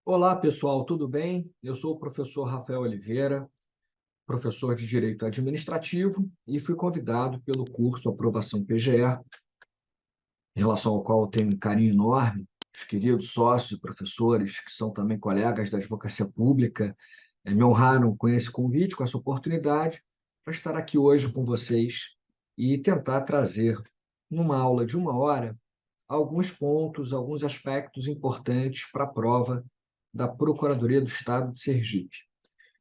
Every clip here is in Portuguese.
Olá, pessoal, tudo bem? Eu sou o professor Rafael Oliveira, professor de Direito Administrativo, e fui convidado pelo curso Aprovação PGE, em relação ao qual eu tenho um carinho enorme. Os queridos sócios e professores, que são também colegas da Advocacia Pública, me honraram com esse convite, com essa oportunidade, para estar aqui hoje com vocês e tentar trazer, numa aula de uma hora, alguns pontos, alguns aspectos importantes para a prova da Procuradoria do Estado de Sergipe.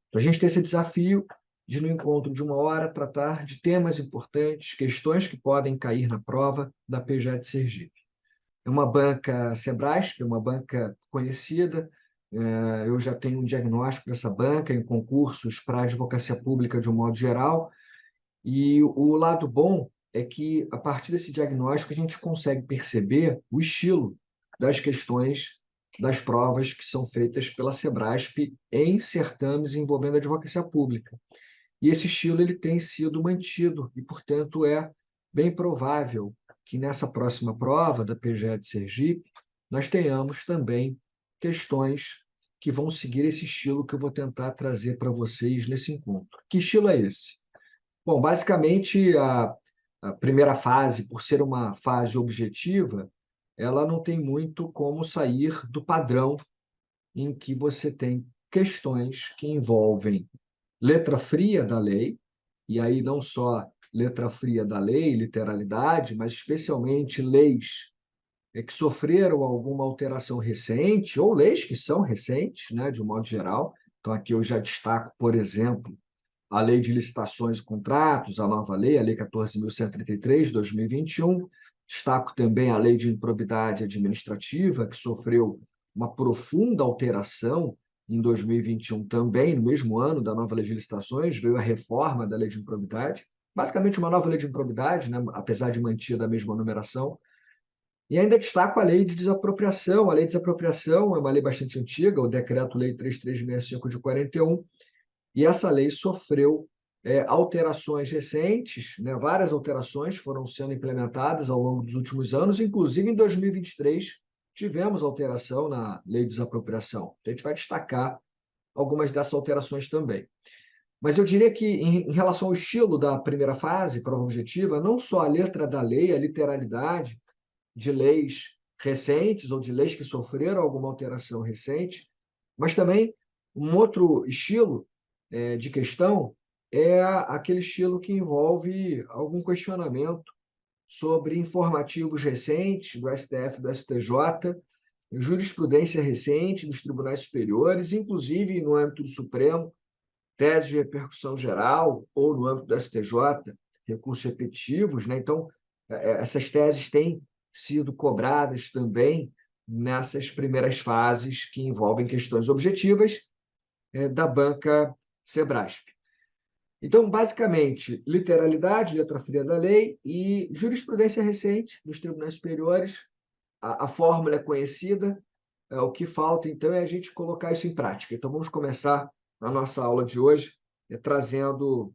Então, a gente tem esse desafio de, no encontro de uma hora, tratar de temas importantes, questões que podem cair na prova da PGE de Sergipe. É uma banca Sebrasp, é uma banca conhecida. Eu já tenho um diagnóstico dessa banca em concursos para a advocacia pública de um modo geral, e o lado bom é que, a partir desse diagnóstico, a gente consegue perceber o estilo das questões das provas que são feitas pela Sebrasp em certames envolvendo a advocacia pública. E esse estilo ele tem sido mantido e, portanto, é bem provável que nessa próxima prova da PGE de Sergipe nós tenhamos também questões que vão seguir esse estilo que eu vou tentar trazer para vocês nesse encontro. Que estilo é esse? Bom, basicamente, a primeira fase, por ser uma fase objetiva, ela não tem muito como sair do padrão em que você tem questões que envolvem letra fria da lei, e aí não só letra fria da lei, literalidade, mas especialmente leis que sofreram alguma alteração recente, ou leis que são recentes, né, de um modo geral. Então, aqui eu já destaco, por exemplo, a Lei de Licitações e Contratos, a nova lei, a Lei 14.133, de 2021. Destaco também a Lei de Improbidade Administrativa, que sofreu uma profunda alteração em 2021 também, no mesmo ano da nova Lei de Licitações, veio a reforma da Lei de Improbidade, basicamente uma nova Lei de Improbidade, né, apesar de mantida a mesma numeração. E ainda destaco a Lei de Desapropriação. A Lei de Desapropriação é uma lei bastante antiga, o Decreto-Lei 3365 de 41, e essa lei sofreu alterações recentes, né? Várias alterações foram sendo implementadas ao longo dos últimos anos, inclusive em 2023 tivemos alteração na lei de desapropriação. Então, a gente vai destacar algumas dessas alterações também. Mas eu diria que, em relação ao estilo da primeira fase, prova objetiva, não só a letra da lei, a literalidade de leis recentes ou de leis que sofreram alguma alteração recente, mas também um outro estilo de questão é aquele estilo que envolve algum questionamento sobre informativos recentes do STF, do STJ, jurisprudência recente dos tribunais superiores, inclusive no âmbito do Supremo, tese de repercussão geral, ou no âmbito do STJ, recursos repetitivos, né? Então, essas teses têm sido cobradas também nessas primeiras fases que envolvem questões objetivas da banca Sebrasp. Então, basicamente, literalidade, letra fria da lei e jurisprudência recente dos tribunais superiores. A fórmula é conhecida, o que falta, então, é a gente colocar isso em prática. Então, vamos começar a nossa aula de hoje trazendo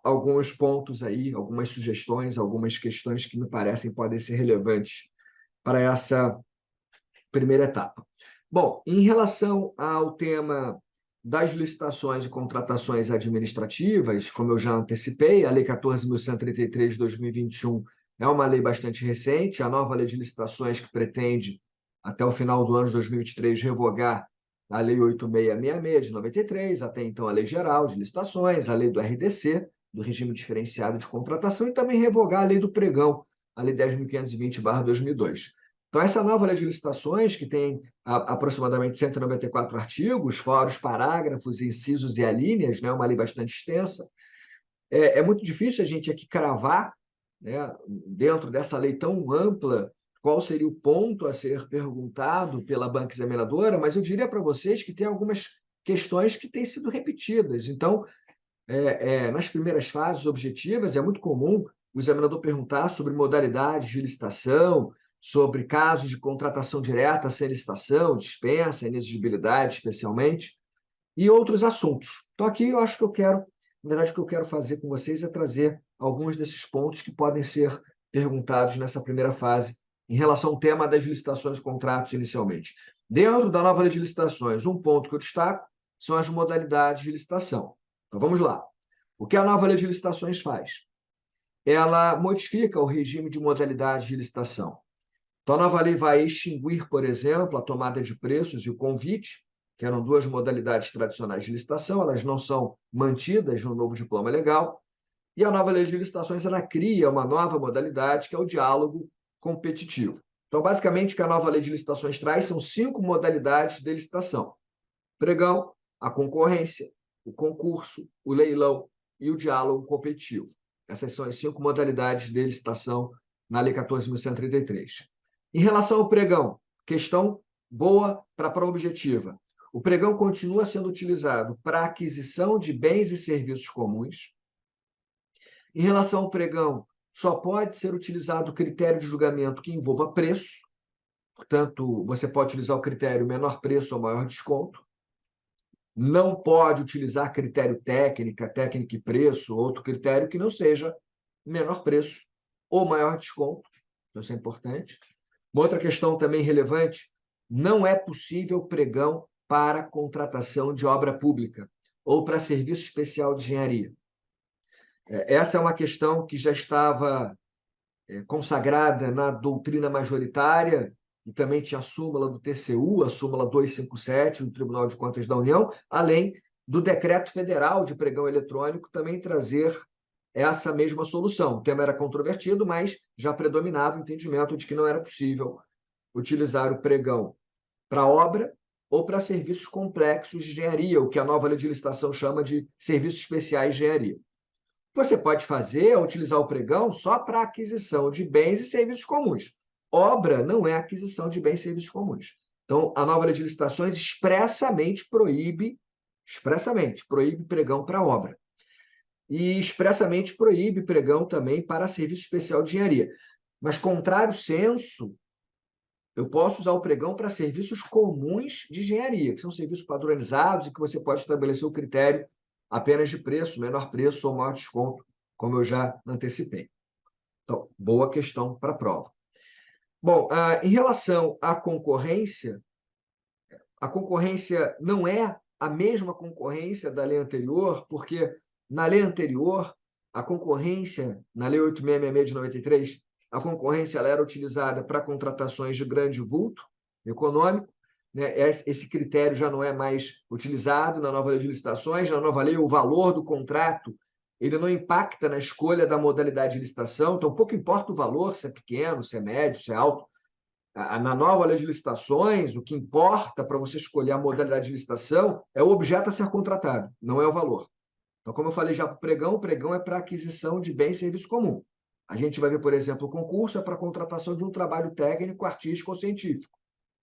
alguns pontos aí, algumas sugestões, algumas questões que me parecem podem ser relevantes para essa primeira etapa. Bom, em relação ao tema das licitações e contratações administrativas, como eu já antecipei, a Lei 14.133 de 2021 é uma lei bastante recente, a nova lei de licitações que pretende, até o final do ano de 2023, revogar a Lei 8666 de 93, até então a Lei Geral de Licitações, a Lei do RDC, do Regime Diferenciado de Contratação, e também revogar a Lei do Pregão, a Lei 10.520/2002. Então, essa nova lei de licitações, que tem aproximadamente 194 artigos, fora os parágrafos, incisos e alíneas, né, uma lei bastante extensa, é muito difícil a gente aqui cravar, né, dentro dessa lei tão ampla, qual seria o ponto a ser perguntado pela banca examinadora, mas eu diria para vocês que tem algumas questões que têm sido repetidas. Então, nas primeiras fases objetivas, é muito comum o examinador perguntar sobre modalidades de licitação, sobre casos de contratação direta sem licitação, dispensa, inexigibilidade, especialmente, e outros assuntos. Então, aqui eu acho que na verdade, o que eu quero fazer com vocês é trazer alguns desses pontos que podem ser perguntados nessa primeira fase, em relação ao tema das licitações e contratos inicialmente. Dentro da nova lei de licitações, um ponto que eu destaco são as modalidades de licitação. Então, vamos lá. O que a nova lei de licitações faz? Ela modifica o regime de modalidades de licitação. Então, a nova lei vai extinguir, por exemplo, a tomada de preços e o convite, que eram duas modalidades tradicionais de licitação, elas não são mantidas no novo diploma legal, e a nova lei de licitações ela cria uma nova modalidade, que é o diálogo competitivo. Então, basicamente, o que a nova lei de licitações traz são 5 modalidades de licitação: pregão, a concorrência, o concurso, o leilão e o diálogo competitivo. Essas são as 5 modalidades de licitação na Lei 14.133. Em relação ao pregão, questão boa para a prova objetiva. O pregão continua sendo utilizado para aquisição de bens e serviços comuns. Em relação ao pregão, só pode ser utilizado o critério de julgamento que envolva preço. Portanto, você pode utilizar o critério menor preço ou maior desconto. Não pode utilizar critério técnica e preço, outro critério que não seja menor preço ou maior desconto. Então, isso é importante. Uma outra questão também relevante: não é possível pregão para contratação de obra pública ou para serviço especial de engenharia. Essa é uma questão que já estava consagrada na doutrina majoritária, e também tinha a súmula do TCU, a súmula 257 do Tribunal de Contas da União, além do decreto federal de pregão eletrônico também trazer essa mesma solução. O tema era controvertido, mas já predominava o entendimento de que não era possível utilizar o pregão para obra ou para serviços complexos de engenharia, o que a nova lei de licitação chama de serviços especiais de engenharia. Você pode fazer, utilizar o pregão só para aquisição de bens e serviços comuns. Obra não é aquisição de bens e serviços comuns. Então, a nova lei de licitações expressamente proíbe pregão para obra. E expressamente proíbe pregão também para serviço especial de engenharia. Mas, contrário senso, eu posso usar o pregão para serviços comuns de engenharia, que são serviços padronizados e que você pode estabelecer o critério apenas de preço, menor preço ou maior desconto, como eu já antecipei. Então, boa questão para a prova. Bom, em relação à concorrência, a concorrência não é a mesma concorrência da lei anterior, porque na lei anterior, a concorrência, na Lei 8.666 de 93, a concorrência ela era utilizada para contratações de grande vulto econômico, né? Esse critério já não é mais utilizado na nova lei de licitações. Na nova lei, o valor do contrato ele não impacta na escolha da modalidade de licitação, então pouco importa o valor, se é pequeno, se é médio, se é alto. Na nova lei de licitações, o que importa para você escolher a modalidade de licitação é o objeto a ser contratado, não é o valor. Então, como eu falei já para o pregão é para aquisição de bem e serviço comum. A gente vai ver, por exemplo, o concurso é para contratação de um trabalho técnico, artístico ou científico.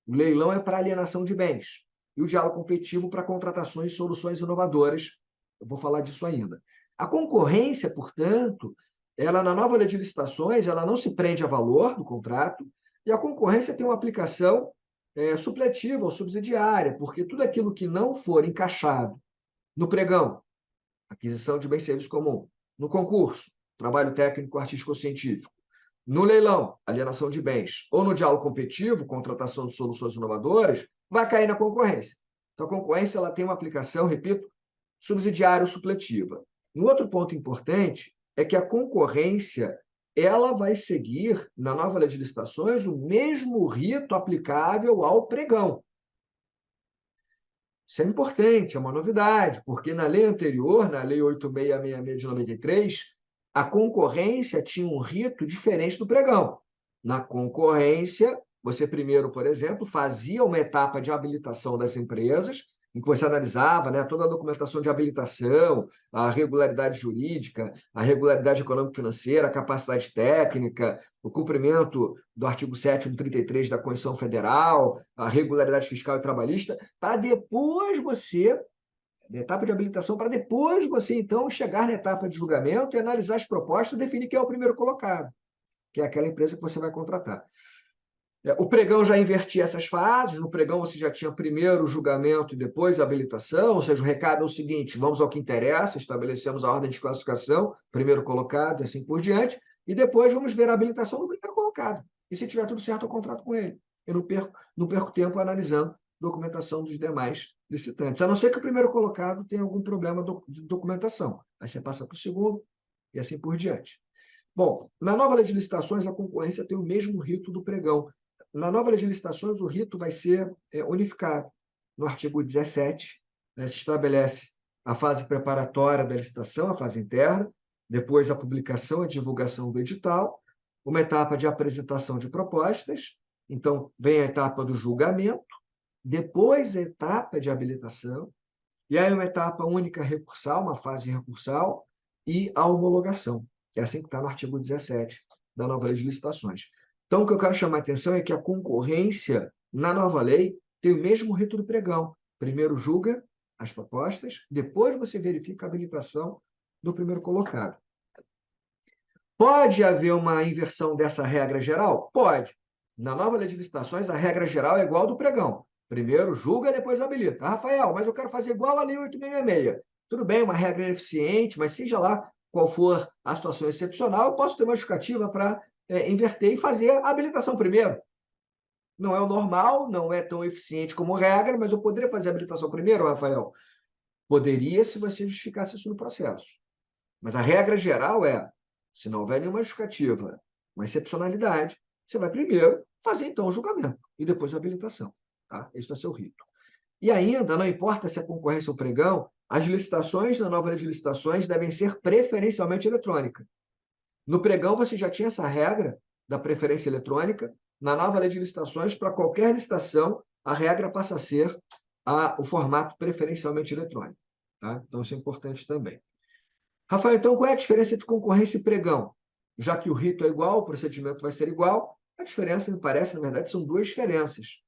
O leilão é para alienação de bens. E o diálogo competitivo para contratações e soluções inovadoras. Eu vou falar disso ainda. A concorrência, portanto, ela na nova lei de licitações, ela não se prende a valor do contrato, e a concorrência tem uma aplicação supletiva ou subsidiária, porque tudo aquilo que não for encaixado no pregão, aquisição de bens e serviços comum, no concurso, trabalho técnico, artístico ou científico, no leilão, alienação de bens, ou no diálogo competitivo, contratação de soluções inovadoras, vai cair na concorrência. Então, a concorrência ela tem uma aplicação, repito, subsidiária ou supletiva. Um outro ponto importante é que a concorrência ela vai seguir, na nova lei de licitações, o mesmo rito aplicável ao pregão. Isso é importante, é uma novidade, porque na lei anterior, na Lei 8.666 de 93, a concorrência tinha um rito diferente do pregão. Na concorrência, você primeiro, por exemplo, fazia uma etapa de habilitação das empresas, em que você analisava, né, toda a documentação de habilitação, a regularidade jurídica, a regularidade econômico-financeira, a capacidade técnica, o cumprimento do artigo 7º, 33 da Constituição Federal, a regularidade fiscal e trabalhista, para depois você, na etapa de habilitação, para depois você, então, chegar na etapa de julgamento e analisar as propostas e definir quem é o primeiro colocado, que é aquela empresa que você vai contratar. O pregão já invertia essas fases. No pregão você já tinha primeiro o julgamento e depois a habilitação, ou seja, o recado é o seguinte: vamos ao que interessa, estabelecemos a ordem de classificação, primeiro colocado e assim por diante, e depois vamos ver a habilitação do primeiro colocado. E se tiver tudo certo, eu contrato com ele. Eu não perco tempo analisando documentação dos demais licitantes, a não ser que o primeiro colocado tenha algum problema de documentação. Aí você passa para o segundo e assim por diante. Bom, na nova lei de licitações, a concorrência tem o mesmo rito do pregão. Na nova lei de licitações, o rito vai ser unificado. No artigo 17, né, se estabelece a fase preparatória da licitação, a fase interna, depois a publicação e divulgação do edital, uma etapa de apresentação de propostas, então vem a etapa do julgamento, depois a etapa de habilitação, e aí uma etapa única recursal, uma fase recursal, e a homologação, que é assim que está no artigo 17 da nova lei de licitações. Então, o que eu quero chamar a atenção é que a concorrência, na nova lei, tem o mesmo rito do pregão. Primeiro julga as propostas, depois você verifica a habilitação do primeiro colocado. Pode haver uma inversão dessa regra geral? Pode. Na nova lei de licitações, a regra geral é igual ao do pregão. Primeiro julga, depois habilita. Rafael, mas eu quero fazer igual a lei 866. Tudo bem, uma regra ineficiente, mas seja lá qual for a situação excepcional, eu posso ter uma justificativa para inverter e fazer a habilitação primeiro. Não é o normal, não é tão eficiente como regra, mas eu poderia fazer a habilitação primeiro, Rafael? Poderia, se você justificasse isso no processo. Mas a regra geral é, se não houver nenhuma justificativa, uma excepcionalidade, você vai primeiro fazer, então, o julgamento e depois a habilitação. Tá? Esse vai ser o rito. E ainda, não importa se é concorrência ou pregão, as licitações na nova lei de licitações devem ser preferencialmente eletrônicas. No pregão, você já tinha essa regra da preferência eletrônica. Na nova lei de licitações, para qualquer licitação, a regra passa a ser o formato preferencialmente eletrônico. Tá? Então, isso é importante também. Rafael, então qual é a diferença entre concorrência e pregão? Já que o rito é igual, o procedimento vai ser igual, a diferença, me parece, na verdade, são duas diferenças.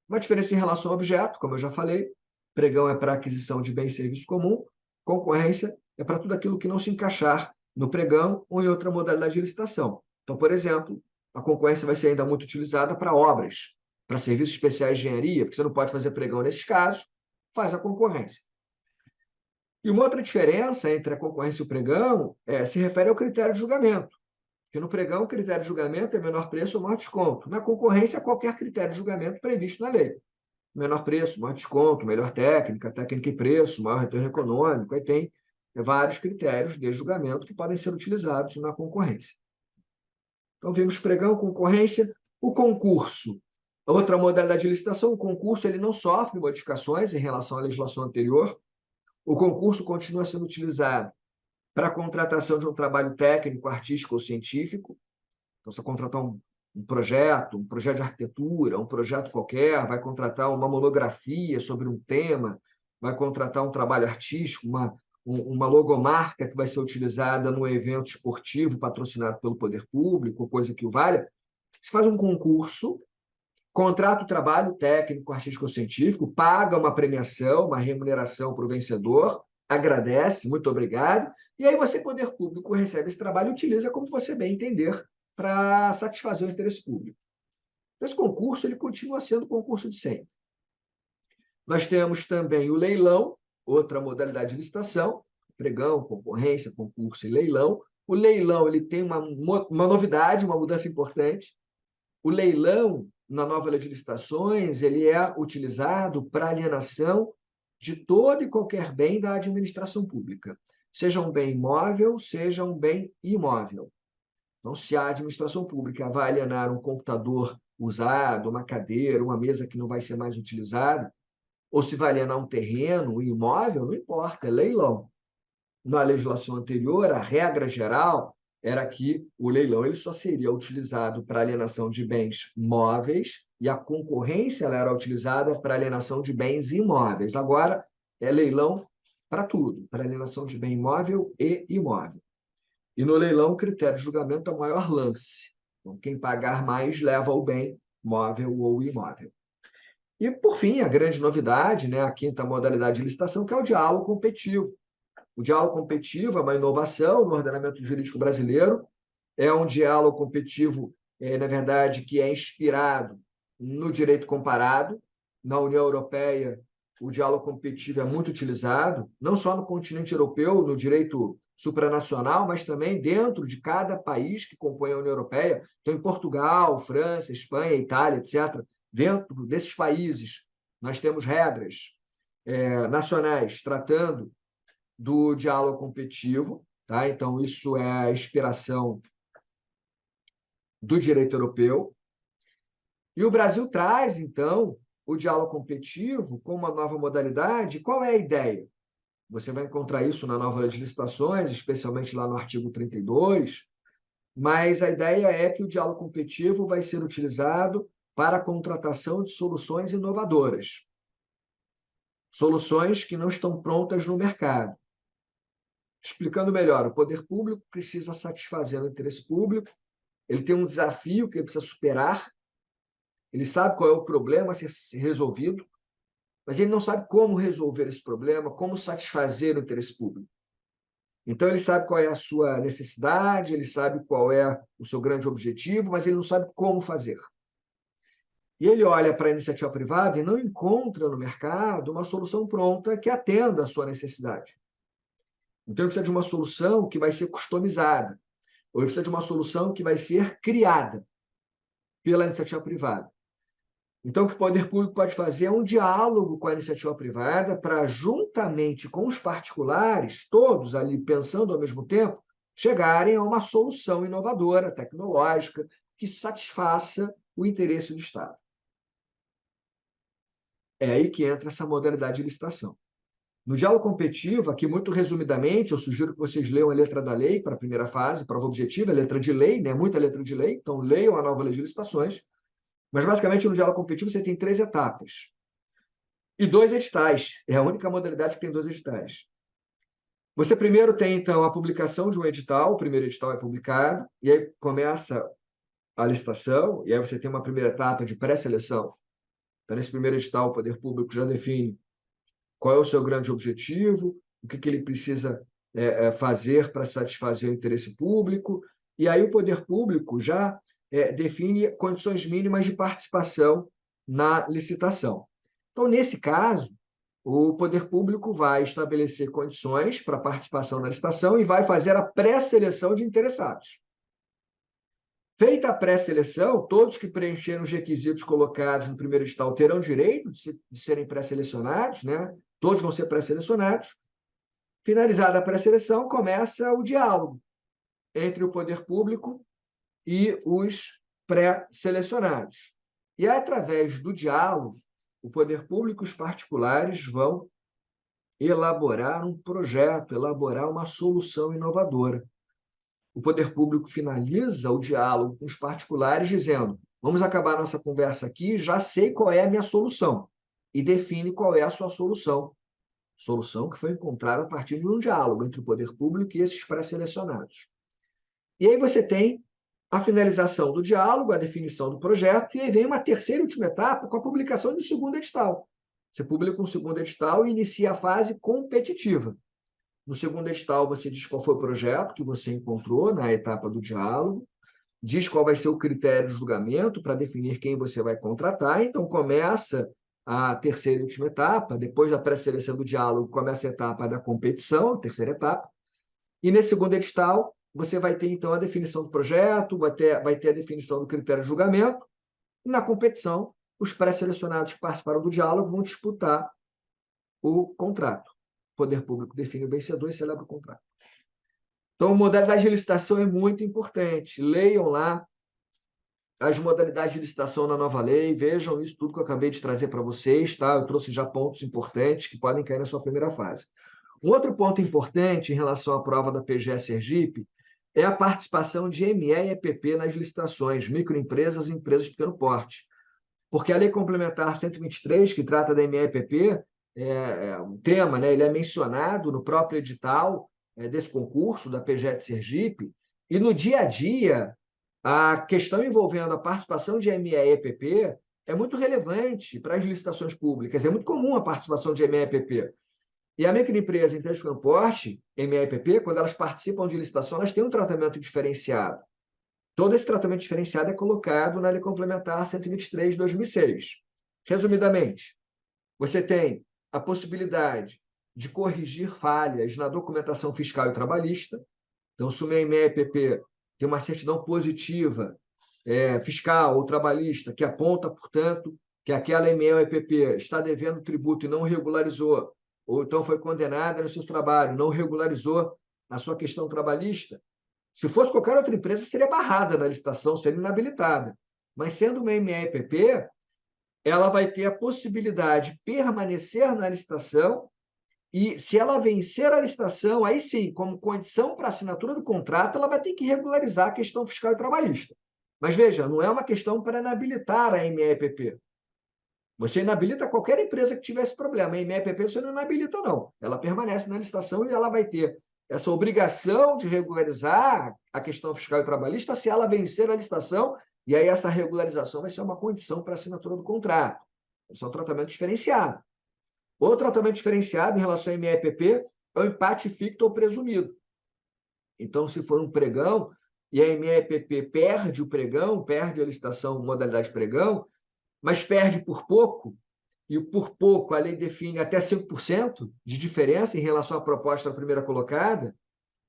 Uma diferença em relação ao objeto, como eu já falei, pregão é para aquisição de bem e serviço comum, concorrência é para tudo aquilo que não se encaixar no pregão ou em outra modalidade de licitação. Então, por exemplo, a concorrência vai ser ainda muito utilizada para obras, para serviços especiais de engenharia, porque você não pode fazer pregão nesses casos, faz a concorrência. E uma outra diferença entre a concorrência e o pregão se refere ao critério de julgamento. Porque no pregão, o critério de julgamento é menor preço ou maior desconto. Na concorrência, qualquer critério de julgamento previsto na lei. Menor preço, maior desconto, melhor técnica, técnica e preço, maior retorno econômico. Aí tem vários critérios de julgamento que podem ser utilizados na concorrência. Então, vimos pregão, concorrência. O concurso, outra modalidade de licitação, o concurso ele não sofre modificações em relação à legislação anterior. O concurso continua sendo utilizado para a contratação de um trabalho técnico, artístico ou científico. Então, você contratar um projeto de arquitetura, um projeto qualquer, vai contratar uma monografia sobre um tema, vai contratar um trabalho artístico, uma logomarca que vai ser utilizada num evento esportivo patrocinado pelo poder público, coisa que o valha. Você faz um concurso, contrata o trabalho técnico, artístico ou científico, paga uma premiação, uma remuneração para o vencedor, agradece, muito obrigado, e aí você, poder público, recebe esse trabalho e utiliza como você bem entender para satisfazer o interesse público. Esse concurso ele continua sendo o concurso de sempre. Nós temos também o leilão, outra modalidade de licitação, pregão, concorrência, concurso e leilão. O leilão ele tem uma novidade, uma mudança importante. O leilão, na nova lei de licitações, ele é utilizado para alienação de todo e qualquer bem da administração pública, seja um bem imóvel, seja um bem imóvel. Então, se a administração pública vai alienar um computador usado, uma cadeira, uma mesa que não vai ser mais utilizada, ou se vai alienar um terreno, um imóvel, não importa, é leilão. Na legislação anterior, a regra geral era que o leilão ele só seria utilizado para alienação de bens móveis e a concorrência ela era utilizada para alienação de bens imóveis. Agora, é leilão para tudo, para alienação de bem imóvel e imóvel. E no leilão, o critério de julgamento é o maior lance. Então, quem pagar mais leva o bem móvel ou imóvel. E, por fim, a grande novidade, né, a quinta modalidade de licitação, que é o diálogo competitivo. O diálogo competitivo é uma inovação no ordenamento jurídico brasileiro, é um diálogo competitivo, na verdade, que é inspirado no direito comparado. Na União Europeia, o diálogo competitivo é muito utilizado, não só no continente europeu, no direito supranacional, mas também dentro de cada país que compõe a União Europeia. Então, em Portugal, França, Espanha, Itália, etc., dentro desses países, nós temos regras nacionais tratando do diálogo competitivo, tá? Então, isso é a inspiração do direito europeu. E o Brasil traz, então, o diálogo competitivo como uma nova modalidade. Qual é a ideia? Você vai encontrar isso na nova lei de licitações, especialmente lá no artigo 32, mas a ideia é que o diálogo competitivo vai ser utilizado para a contratação de soluções inovadoras, soluções que não estão prontas no mercado. Explicando melhor, o poder público precisa satisfazer o interesse público, ele tem um desafio que ele precisa superar, ele sabe qual é o problema a ser resolvido, mas ele não sabe como resolver esse problema, como satisfazer o interesse público. Então, ele sabe qual é a sua necessidade, ele sabe qual é o seu grande objetivo, mas ele não sabe como fazer. E ele olha para a iniciativa privada e não encontra no mercado uma solução pronta que atenda à sua necessidade. Então, ele precisa de uma solução que vai ser customizada, ou ele precisa de uma solução que vai ser criada pela iniciativa privada. Então, o que o poder público pode fazer é um diálogo com a iniciativa privada para, juntamente com os particulares, todos ali pensando ao mesmo tempo, chegarem a uma solução inovadora, tecnológica, que satisfaça o interesse do Estado. É aí que entra essa modalidade de licitação. No diálogo competitivo, aqui muito resumidamente, eu sugiro que vocês leiam a letra da lei para a primeira fase, prova objetiva, a letra de lei, né? Muita letra de lei, então leiam a nova lei de licitações. Mas, basicamente, no diálogo competitivo, você tem 3 etapas. E 2 editais. É a única modalidade que tem 2 editais. Você primeiro tem, então, a publicação de um edital, o primeiro edital é publicado, e aí começa a licitação, e aí você tem uma primeira etapa de pré-seleção. Então, nesse primeiro edital, o poder público já define qual é o seu grande objetivo, o que ele precisa fazer para satisfazer o interesse público, e aí o poder público já define condições mínimas de participação na licitação. Então, nesse caso, o poder público vai estabelecer condições para participação na licitação e vai fazer a pré-seleção de interessados. Feita a pré-seleção, todos que preencheram os requisitos colocados no primeiro edital terão direito de serem pré-selecionados, né? Todos vão ser pré-selecionados. Finalizada a pré-seleção, começa o diálogo entre o poder público e os pré-selecionados. E através do diálogo, o poder público e os particulares vão elaborar um projeto, elaborar uma solução inovadora. O poder público finaliza o diálogo com os particulares dizendo: vamos acabar nossa conversa aqui, já sei qual é a minha solução, e define qual é a sua solução. Solução que foi encontrada a partir de um diálogo entre o poder público e esses pré-selecionados. E aí você tem a finalização do diálogo, a definição do projeto, e aí vem uma terceira e última etapa com a publicação de um segundo edital. Você publica um segundo edital e inicia a fase competitiva. No segundo edital, você diz qual foi o projeto que você encontrou na etapa do diálogo, diz qual vai ser o critério de julgamento para definir quem você vai contratar. Então, começa a terceira e última etapa. Depois da pré-seleção do diálogo, começa a etapa da competição, a terceira etapa. E nesse segundo edital, você vai ter, então, a definição do projeto, vai ter a definição do critério de julgamento. E na competição, os pré-selecionados que participaram do diálogo vão disputar o contrato. O poder público define o vencedor e celebra o contrato. Então, a modalidade de licitação é muito importante. Leiam lá as modalidades de licitação na nova lei, vejam isso tudo que eu acabei de trazer para vocês, tá? Eu trouxe já pontos importantes que podem cair na sua primeira fase. Um outro ponto importante em relação à prova da PGE Sergipe é a participação de ME e EPP nas licitações, microempresas e empresas de pequeno porte. Porque a Lei Complementar 123, que trata da ME e EPP, um tema, né? Ele é mencionado no próprio edital desse concurso da PGE de Sergipe, e no dia a dia, a questão envolvendo a participação de ME e EPP é muito relevante para as licitações públicas. É muito comum a participação de ME e EPP. E a microempresa em empresa de pequeno porte, ME e EPP, quando elas participam de licitação, elas têm um tratamento diferenciado. Todo esse tratamento diferenciado é colocado na Lei Complementar 123 de 2006. Resumidamente, você tem a possibilidade de corrigir falhas na documentação fiscal e trabalhista. Então, se o ME e EPP tem uma certidão positiva fiscal ou trabalhista que aponta, portanto, que aquela ME ou EPP está devendo tributo e não regularizou, ou então foi condenada no seu trabalho, não regularizou a sua questão trabalhista, se fosse qualquer outra empresa, seria barrada na licitação, seria inabilitada. Mas sendo uma ME ou EPP, ela vai ter a possibilidade de permanecer na licitação e, se ela vencer a licitação, aí sim, como condição para a assinatura do contrato, ela vai ter que regularizar a questão fiscal e trabalhista. Mas veja, não é uma questão para inabilitar a MEPP. Você inabilita qualquer empresa que tivesse problema. A MEPP você não inabilita, não. Ela permanece na licitação e ela vai ter essa obrigação de regularizar a questão fiscal e trabalhista se ela vencer a licitação, e aí essa regularização vai ser uma condição para a assinatura do contrato. Esse é um tratamento diferenciado. Outro tratamento diferenciado em relação ao MEPP é o empate ficto ou presumido. Então, se for um pregão e a MEPP perde o pregão, perde a licitação modalidade pregão, mas perde por pouco, e por pouco a lei define até 5% de diferença em relação à proposta da primeira colocada,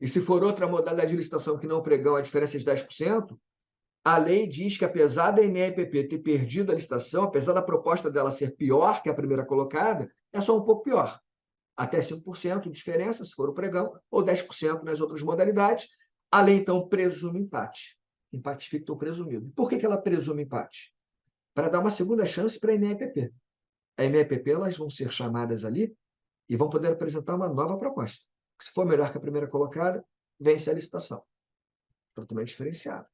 e se for outra modalidade de licitação que não pregão, a diferença é de 10%, a lei diz que, apesar da MEPP ter perdido a licitação, apesar da proposta dela ser pior que a primeira colocada, é só um pouco pior. Até 5% de diferença, se for o pregão, ou 10% nas outras modalidades. A lei, então, presume empate. Empate ficto ou presumido. Por que ela presume empate? Para dar uma segunda chance para a MEPP. A MEPP, elas vão ser chamadas ali e vão poder apresentar uma nova proposta. Se for melhor que a primeira colocada, vence a licitação. Tratamento diferenciado.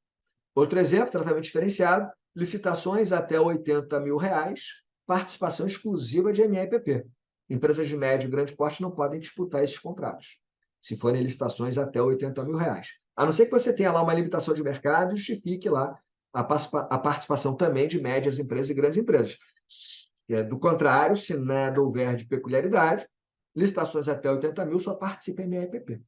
Outro exemplo, tratamento diferenciado, licitações até R$80 mil, participação exclusiva de MEPP. Empresas de médio e grande porte não podem disputar esses contratos, se forem licitações até R$80 mil. A não ser que você tenha lá uma limitação de mercado e justifique lá a participação também de médias empresas e grandes empresas. Do contrário, se nada houver de peculiaridade, licitações até 80 mil só participa em MEPP.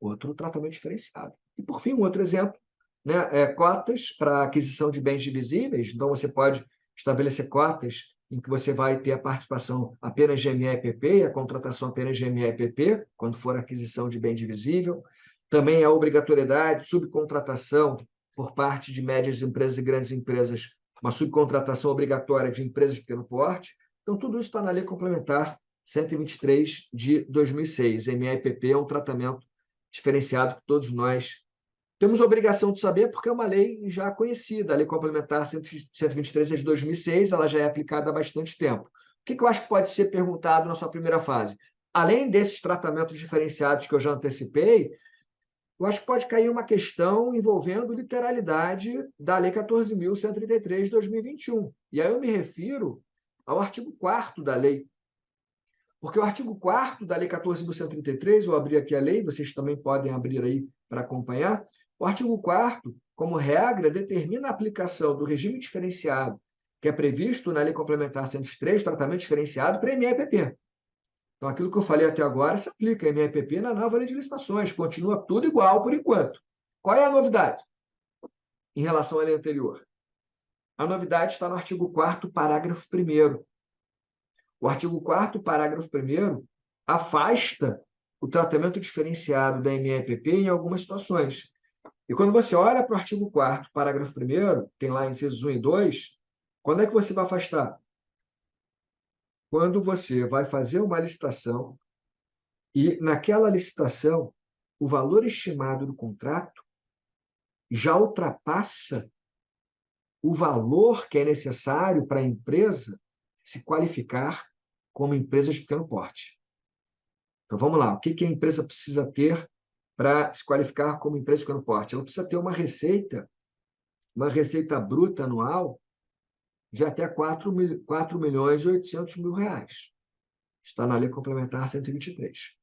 Outro tratamento diferenciado. E, por fim, um outro exemplo, né, cotas para aquisição de bens divisíveis. Então, você pode estabelecer cotas em que você vai ter a participação apenas de MEPP e a contratação apenas de MEPP, quando for aquisição de bem divisível. Também a obrigatoriedade, subcontratação por parte de médias empresas e grandes empresas, uma subcontratação obrigatória de empresas de pequeno porte. Então, tudo isso está na Lei Complementar 123 de 2006. MEPP é um tratamento diferenciado que todos nós temos a obrigação de saber, porque é uma lei já conhecida, a Lei Complementar 123 de 2006, ela já é aplicada há bastante tempo. O que eu acho que pode ser perguntado na sua primeira fase? Além desses tratamentos diferenciados que eu já antecipei, eu acho que pode cair uma questão envolvendo literalidade da Lei 14.133 de 2021. E aí eu me refiro ao artigo 4º da lei. Porque o artigo 4º da Lei 14.133, eu abri aqui a lei, vocês também podem abrir aí para acompanhar. O artigo 4º, como regra, determina a aplicação do regime diferenciado, que é previsto na Lei Complementar 103, tratamento diferenciado para MEPP. Então, aquilo que eu falei até agora se aplica a MEPP na nova lei de licitações, continua tudo igual por enquanto. Qual é a novidade em relação à lei anterior? A novidade está no artigo 4º, parágrafo 1º. O artigo 4º, parágrafo 1º, afasta o tratamento diferenciado da MEPP em algumas situações. E quando você olha para o artigo 4º, parágrafo 1º, tem lá incisos 1 e 2, quando é que você vai afastar? Quando você vai fazer uma licitação e, naquela licitação, o valor estimado do contrato já ultrapassa o valor que é necessário para a empresa se qualificar como empresa de pequeno porte. Então, vamos lá. O que a empresa precisa ter para se qualificar como empresa de pequeno porte? Ela precisa ter uma receita bruta anual de até 4.800.000 reais. Está na Lei Complementar 123.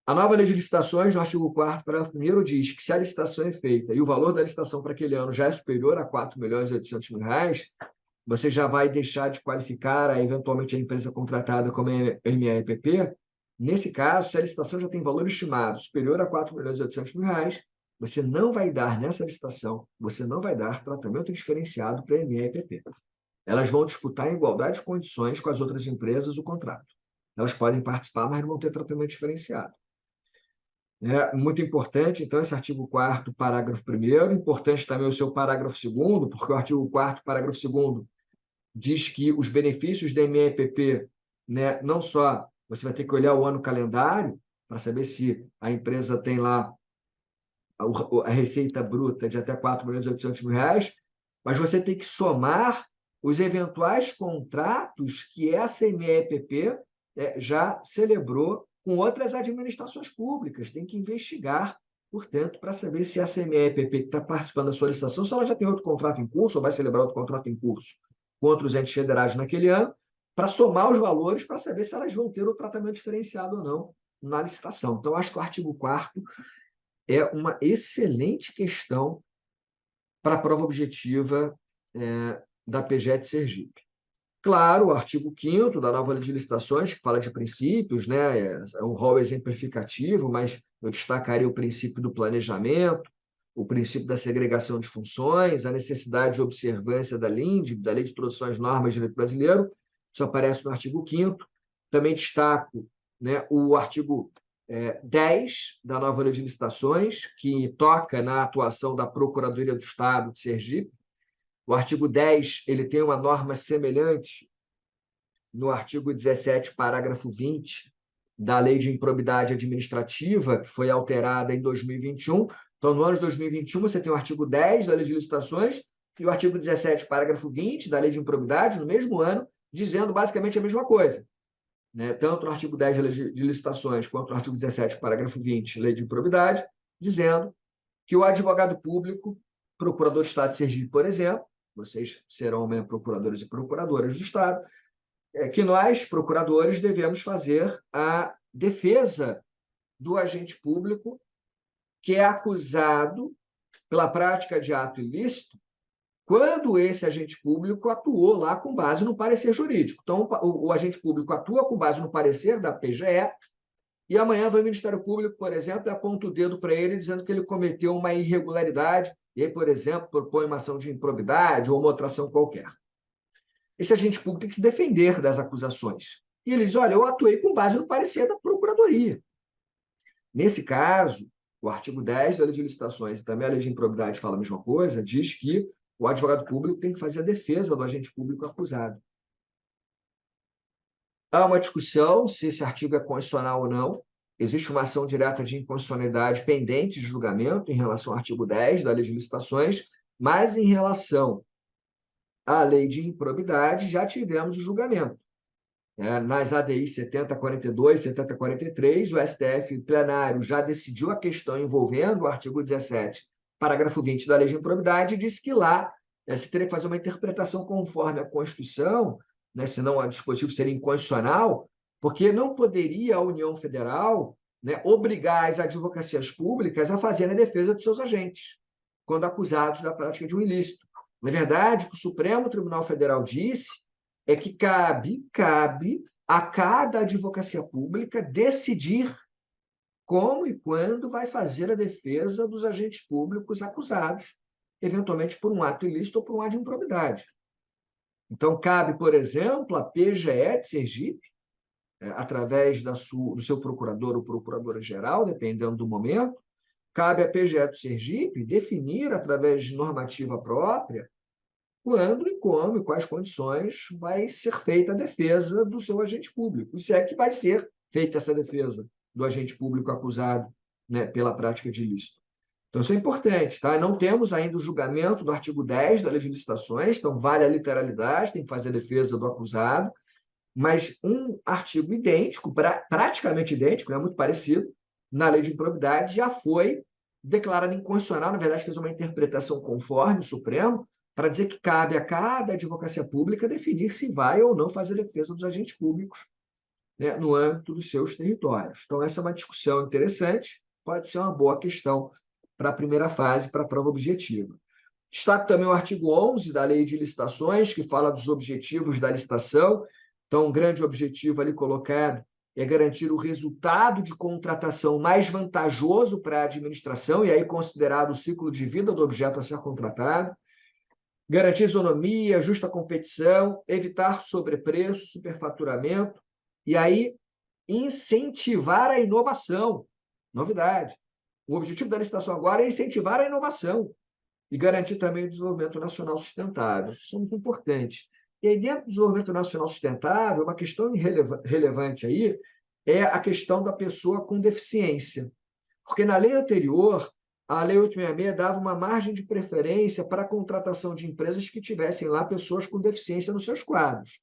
A nova lei de licitações, no artigo 4º, parágrafo 1º, diz que se a licitação é feita e o valor da licitação para aquele ano já é superior a 4.800.000 reais, você já vai deixar de qualificar eventualmente a empresa contratada como MEPP. Nesse caso, se a licitação já tem valor estimado superior a 4.800.000 reais, você não vai dar, nessa licitação, você não vai dar tratamento diferenciado para a MEPP. Elas vão disputar em igualdade de condições com as outras empresas o contrato. Elas podem participar, mas não vão ter tratamento diferenciado. É muito importante, então, esse artigo 4º, parágrafo 1º. Importante também o seu parágrafo 2º, porque o artigo 4º, parágrafo 2º, diz que os benefícios da MEPP, né, não só você vai ter que olhar o ano calendário para saber se a empresa tem lá a receita bruta de até 4.800.000 reais, mas você tem que somar os eventuais contratos que essa MEPP já celebrou com outras administrações públicas. Tem que investigar, portanto, para saber se essa MEPP que está participando da solicitação, se ela já tem outro contrato em curso ou vai celebrar outro contrato em curso com outros entes federados naquele ano, para somar os valores para saber se elas vão ter o tratamento diferenciado ou não na licitação. Então, acho que o artigo 4º é uma excelente questão para a prova objetiva da PGE de Sergipe. Claro, o artigo 5º da nova lei de licitações, que fala de princípios, né, é um rol exemplificativo, mas eu destacaria o princípio do planejamento, o princípio da segregação de funções, a necessidade de observância da LINDB, da Lei de Introdução às Normas de Direito Brasileiro, isso aparece no artigo 5º. Também destaco, né, o artigo 10 da nova lei de licitações, que toca na atuação da Procuradoria do Estado de Sergipe. O artigo 10 ele tem uma norma semelhante no artigo 17, parágrafo 20, da Lei de Improbidade Administrativa, que foi alterada em 2021. Então, no ano de 2021, você tem o artigo 10 da Lei de Licitações e o artigo 17, parágrafo 20, da Lei de Improbidade, no mesmo ano, dizendo basicamente a mesma coisa. Né? Tanto no artigo 10 da Lei de Licitações, quanto no artigo 17, parágrafo 20, Lei de Improbidade, dizendo que o advogado público, procurador de Estado de Sergipe, por exemplo, vocês serão procuradores e procuradoras do Estado, que nós, procuradores, devemos fazer a defesa do agente público que é acusado pela prática de ato ilícito quando esse agente público atuou lá com base no parecer jurídico. Então, o agente público atua com base no parecer da PGE e amanhã vai o Ministério Público, por exemplo, e aponta o dedo para ele dizendo que ele cometeu uma irregularidade e aí, por exemplo, propõe uma ação de improbidade ou uma outra ação qualquer. Esse agente público tem que se defender das acusações. E ele diz, olha, eu atuei com base no parecer da Procuradoria. Nesse caso, o artigo 10 da Lei de Licitações e também a Lei de Improbidade fala a mesma coisa, diz que o advogado público tem que fazer a defesa do agente público acusado. Há uma discussão se esse artigo é constitucional ou não. Existe uma ação direta de inconstitucionalidade pendente de julgamento em relação ao artigo 10 da Lei de Licitações, mas em relação à Lei de Improbidade já tivemos o julgamento. Nas ADI 7042, 7043, o STF plenário já decidiu a questão envolvendo o artigo 17, parágrafo 20 da Lei de Improbidade, e disse que lá se teria que fazer uma interpretação conforme a Constituição, né, senão o dispositivo seria inconstitucional, porque não poderia a União Federal, né, obrigar as advocacias públicas a fazerem a defesa dos seus agentes, quando acusados da prática de um ilícito. Na verdade, o que o Supremo Tribunal Federal disse é que cabe a cada advocacia pública decidir como e quando vai fazer a defesa dos agentes públicos acusados, eventualmente por um ato ilícito ou por um ato de improbidade. Então, cabe, por exemplo, a PGE de Sergipe, através do seu procurador ou procuradora-geral, dependendo do momento, cabe à PGE de Sergipe definir, através de normativa própria, quando e como e quais condições vai ser feita a defesa do seu agente público. Isso é que vai ser feita essa defesa do agente público acusado, né, pela prática de ilícito. Então, isso é importante, tá? Não temos ainda o julgamento do artigo 10 da Lei de Licitações, então vale a literalidade, tem que fazer a defesa do acusado, mas um artigo idêntico, praticamente idêntico, muito parecido, na Lei de Improbidade, já foi declarado inconstitucional, na verdade, fez uma interpretação conforme o Supremo, para dizer que cabe a cada advocacia pública definir se vai ou não fazer defesa dos agentes públicos, né, no âmbito dos seus territórios. Então, essa é uma discussão interessante, pode ser uma boa questão para a primeira fase, para a prova objetiva. Destaco também o artigo 11 da Lei de Licitações, que fala dos objetivos da licitação. Então, um grande objetivo ali colocado é garantir o resultado de contratação mais vantajoso para a administração, e aí considerado o ciclo de vida do objeto a ser contratado, garantir isonomia, justa competição, evitar sobrepreço, superfaturamento, e aí incentivar a inovação. Novidade. O objetivo da licitação agora é incentivar a inovação e garantir também o desenvolvimento nacional sustentável. Isso é muito importante. E aí, dentro do desenvolvimento nacional sustentável, uma questão relevante aí é a questão da pessoa com deficiência. Porque na lei anterior, a Lei 866 dava uma margem de preferência para a contratação de empresas que tivessem lá pessoas com deficiência nos seus quadros,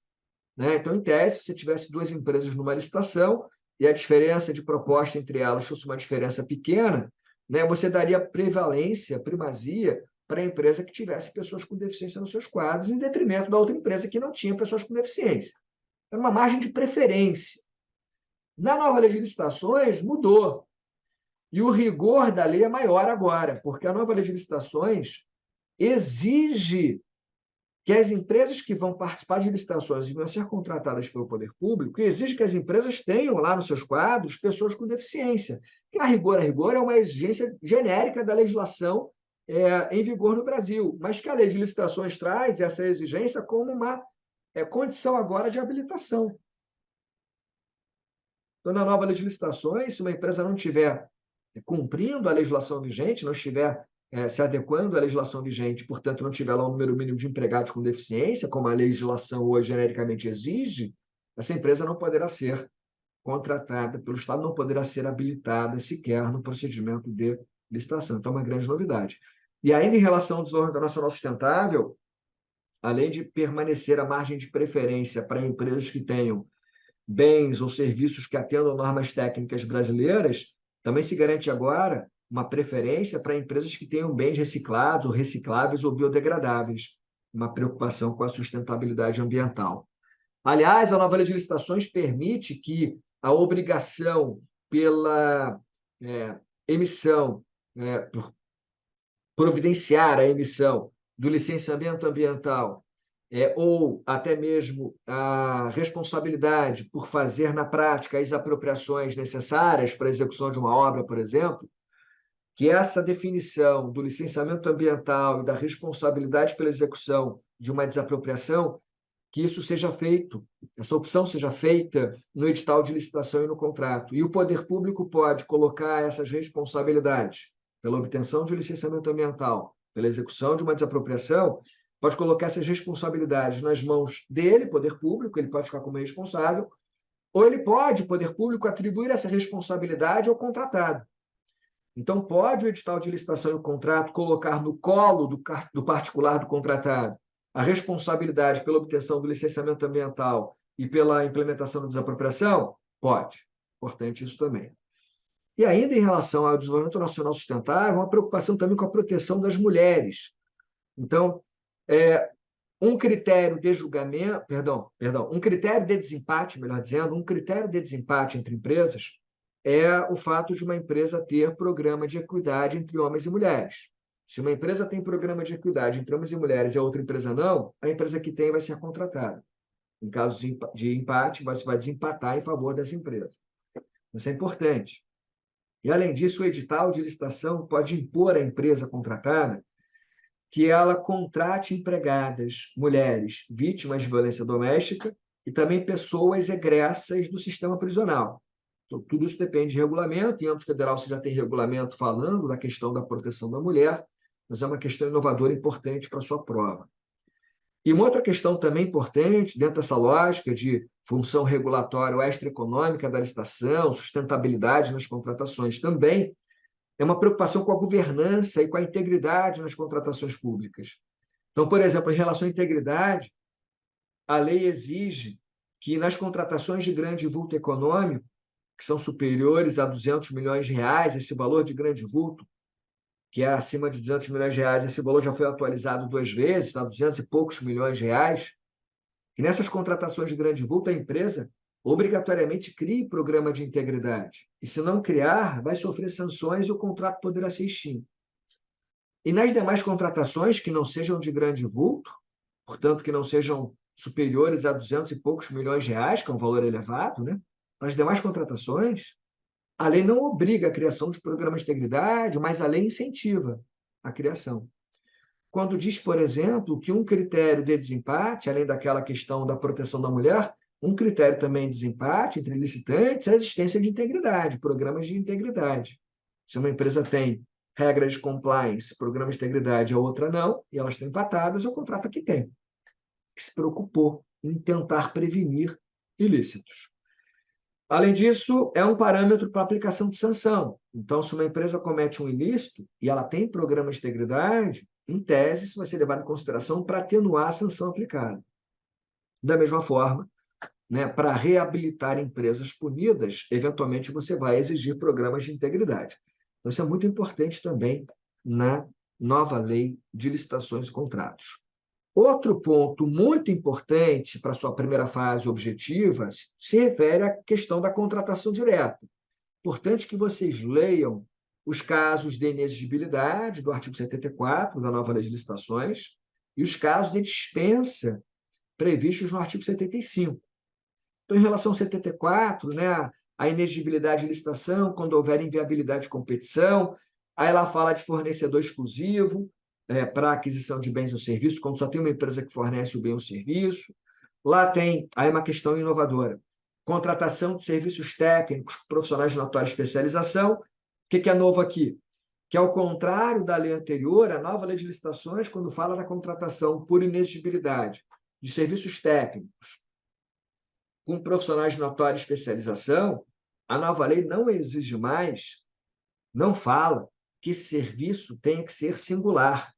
né? Então, em tese, se tivesse duas empresas numa licitação e a diferença de proposta entre elas fosse uma diferença pequena, né, você daria prevalência, primazia para a empresa que tivesse pessoas com deficiência nos seus quadros, em detrimento da outra empresa que não tinha pessoas com deficiência. Era uma margem de preferência. Na nova lei de licitações, mudou. E o rigor da lei é maior agora, porque a nova lei de licitações exige que as empresas que vão participar de licitações e vão ser contratadas pelo poder público, exige que as empresas tenham lá nos seus quadros pessoas com deficiência. Que a rigor, é uma exigência genérica da legislação em vigor no Brasil, mas que a lei de licitações traz essa exigência como uma condição agora de habilitação. Então, na nova lei de licitações, se uma empresa não estiver cumprindo a legislação vigente, não estiver se adequando à legislação vigente, portanto, não tiver lá um número mínimo de empregados com deficiência, como a legislação hoje genericamente exige, essa empresa não poderá ser contratada pelo Estado, não poderá ser habilitada sequer no procedimento de licitação. Então, é uma grande novidade. E ainda em relação ao desenvolvimento nacional sustentável, além de permanecer a margem de preferência para empresas que tenham bens ou serviços que atendam normas técnicas brasileiras, também se garante agora uma preferência para empresas que tenham bens reciclados, ou recicláveis, ou biodegradáveis, uma preocupação com a sustentabilidade ambiental. Aliás, a nova lei de licitações permite que a obrigação pela emissão, providenciar a emissão do licenciamento ambiental ou até mesmo a responsabilidade por fazer na prática as apropriações necessárias para a execução de uma obra, por exemplo, que essa definição do licenciamento ambiental e da responsabilidade pela execução de uma desapropriação, que isso seja feito, essa opção seja feita no edital de licitação e no contrato. E o poder público pode colocar essas responsabilidades pela obtenção de licenciamento ambiental, pela execução de uma desapropriação, pode colocar essas responsabilidades nas mãos dele, poder público, ele pode ficar como responsável, ou ele pode, poder público, atribuir essa responsabilidade ao contratado. Então, pode o edital de licitação e o contrato colocar no colo do particular do contratado a responsabilidade pela obtenção do licenciamento ambiental e pela implementação da desapropriação? Pode. Importante isso também. E ainda em relação ao desenvolvimento nacional sustentável, uma preocupação também com a proteção das mulheres. Então, um critério de julgamento, um critério de desempate, melhor dizendo, um critério de desempate entre empresas é o fato de uma empresa ter programa de equidade entre homens e mulheres. Se uma empresa tem programa de equidade entre homens e mulheres e a outra empresa não, a empresa que tem vai ser contratada. Em caso de empate, você vai desempatar em favor dessa empresa. Isso é importante. E, além disso, o edital de licitação pode impor à empresa contratada que ela contrate empregadas, mulheres vítimas de violência doméstica e também pessoas egressas do sistema prisional. Então, tudo isso depende de regulamento. Em âmbito federal, você já tem regulamento falando da questão da proteção da mulher, mas é uma questão inovadora importante para a sua prova. E uma outra questão também importante, dentro dessa lógica de função regulatória ou extraeconômica da licitação, sustentabilidade nas contratações também, é uma preocupação com a governança e com a integridade nas contratações públicas. Então, por exemplo, em relação à integridade, a lei exige que nas contratações de grande vulto econômico, que são superiores a 200 milhões de reais, esse valor de grande vulto, que é acima de 200 milhões de reais, esse valor já foi atualizado 2 vezes, está 200 e poucos milhões de reais, que nessas contratações de grande vulto, a empresa obrigatoriamente crie programa de integridade. E se não criar, vai sofrer sanções e o contrato poderá ser extinto. E nas demais contratações que não sejam de grande vulto, portanto, que não sejam superiores a 200 e poucos milhões de reais, que é um valor elevado, né? Nas demais contratações, a lei não obriga a criação de programas de integridade, mas a lei incentiva a criação. Quando diz, por exemplo, que um critério de desempate, além daquela questão da proteção da mulher, um critério também de desempate entre licitantes é a existência de integridade, programas de integridade. Se uma empresa tem regras de compliance, programas de integridade, a outra não, e elas estão empatadas, o contrato aqui tem. que se preocupou em tentar prevenir ilícitos. Além disso, é um parâmetro para aplicação de sanção. Então, se uma empresa comete um ilícito e ela tem programa de integridade, em tese, isso vai ser levado em consideração para atenuar a sanção aplicada. Da mesma forma, né, para reabilitar empresas punidas, eventualmente você vai exigir programas de integridade. Então, isso é muito importante também na nova lei de licitações e contratos. Outro ponto muito importante para a sua primeira fase objetiva se refere à questão da contratação direta. Importante que vocês leiam os casos de inexigibilidade do artigo 74 da nova lei de licitações e os casos de dispensa previstos no artigo 75. Então, em relação ao 74, né, a inexigibilidade de licitação, quando houver inviabilidade de competição, aí ela fala de fornecedor exclusivo, para aquisição de bens ou serviços, quando só tem uma empresa que fornece o bem ou serviço. Lá tem aí uma questão inovadora. Contratação de serviços técnicos, profissionais de notória especialização. O que é novo aqui? Que, ao contrário da lei anterior, a nova lei de licitações, quando fala da contratação por inexigibilidade de serviços técnicos com profissionais de notória especialização, a nova lei não exige mais, não fala que esse serviço tenha que ser singular.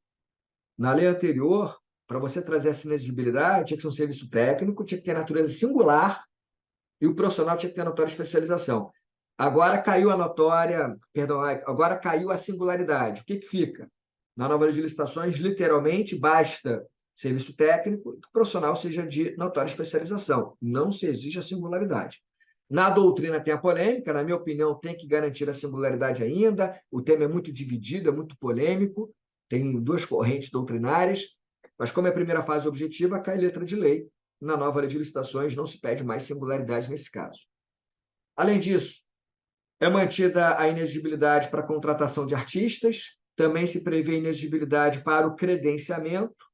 Na lei anterior, para você trazer essa inexigibilidade, tinha que ser um serviço técnico, tinha que ter natureza singular e o profissional tinha que ter notória especialização. Agora caiu a notória, perdão, agora caiu a singularidade. O que fica? Na nova lei de licitações, literalmente, basta serviço técnico e que o profissional seja de notória especialização. Não se exige a singularidade. Na doutrina tem a polêmica, na minha opinião, tem que garantir a singularidade ainda. O tema é muito dividido, é muito polêmico, tem duas correntes doutrinárias, mas como é a primeira fase objetiva, cai letra de lei. Na nova lei de licitações não se pede mais singularidade nesse caso. Além disso, é mantida a inexigibilidade para a contratação de artistas, também se prevê inexigibilidade para o credenciamento,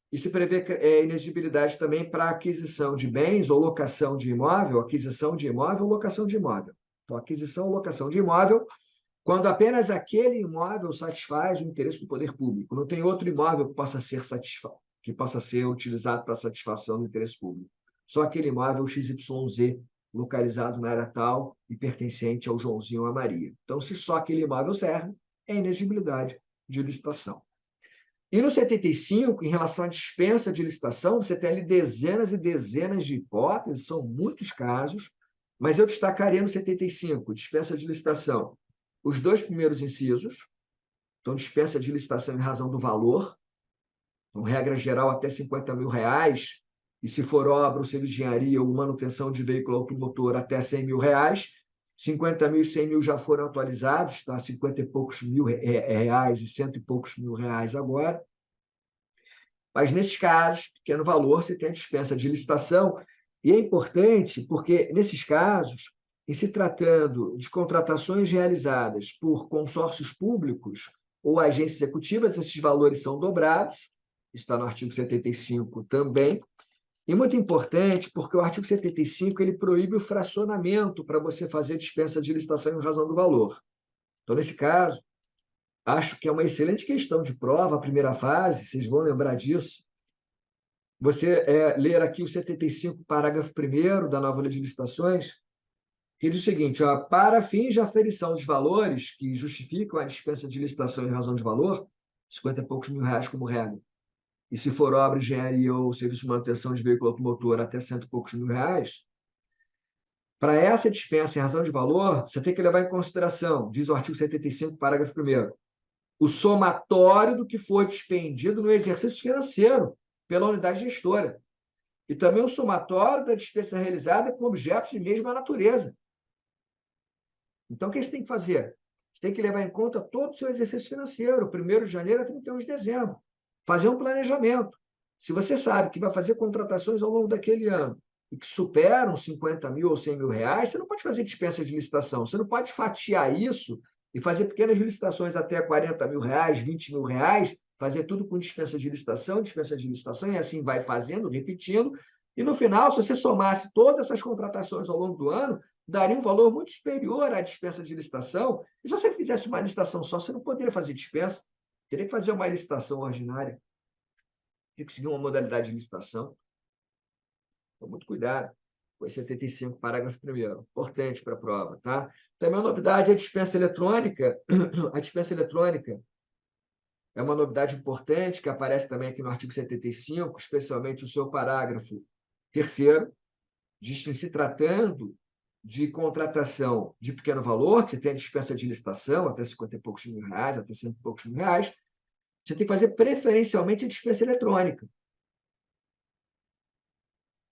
e se prevê inexigibilidade também para a aquisição de bens ou locação de imóvel, aquisição de imóvel ou locação de imóvel. Então, aquisição ou locação de imóvel, quando apenas aquele imóvel satisfaz o interesse do poder público. Não tem outro imóvel que possa ser utilizado para satisfação do interesse público. Só aquele imóvel XYZ, localizado na área tal e pertencente ao Joãozinho ou à Maria. Então, se só aquele imóvel serve, é inexigibilidade de licitação. E no 75, em relação à dispensa de licitação, você tem ali dezenas e dezenas de hipóteses, são muitos casos, mas eu destacaria no 75, dispensa de licitação, os dois primeiros incisos, então dispensa de licitação em razão do valor, então, regra geral, até R$50 mil, e se for obra ou serviço de engenharia ou manutenção de veículo automotor, até R$100 mil, 50 mil e 100 mil já foram atualizados, tá? 50 e poucos mil reais e cento e poucos mil reais agora. Mas, nesses casos, pequeno valor, você tem a dispensa de licitação, e é importante porque, nesses casos, em se tratando de contratações realizadas por consórcios públicos ou agências executivas, esses valores são dobrados, está no artigo 75 também, e muito importante, porque o artigo 75 ele proíbe o fracionamento para você fazer dispensa de licitação em razão do valor. Então, nesse caso, acho que é uma excelente questão de prova, a primeira fase, vocês vão lembrar disso. Você ler aqui o 75, parágrafo 1º da nova lei de licitações, que diz o seguinte, ó, para fins de aferição dos valores que justificam a dispensa de licitação em razão de valor, 50 e poucos mil reais como regra, e se for obra, engenharia ou serviço de manutenção de veículo automotor, até cento e poucos mil reais, para essa dispensa em razão de valor, você tem que levar em consideração, diz o artigo 75, parágrafo 1º, o somatório do que foi dispendido no exercício financeiro pela unidade gestora, e também o somatório da dispensa realizada com objetos de mesma natureza. Então, o que você tem que fazer? Você tem que levar em conta todo o seu exercício financeiro, 1º de janeiro a 31 de dezembro. Fazer um planejamento. Se você sabe que vai fazer contratações ao longo daquele ano e que superam 50 mil ou 100 mil reais, você não pode fazer dispensa de licitação. Você não pode fatiar isso e fazer pequenas licitações até 40 mil reais, 20 mil reais, fazer tudo com dispensa de licitação, e assim vai fazendo, repetindo. E no final, se você somasse todas essas contratações ao longo do ano, daria um valor muito superior à dispensa de licitação. E se você fizesse uma licitação só, você não poderia fazer dispensa. Teria que fazer uma licitação ordinária. Teria que seguir uma modalidade de licitação. Então, muito cuidado com esse 75, parágrafo 1º. Importante para a prova, tá? Também uma novidade é a dispensa eletrônica. A dispensa eletrônica é uma novidade importante que aparece também aqui no artigo 75, especialmente o seu parágrafo 3º, diz que, se tratando de contratação de pequeno valor, que você tem a dispensa de licitação, até 50 e poucos mil reais, até 100 e poucos mil reais, você tem que fazer preferencialmente a dispensa eletrônica.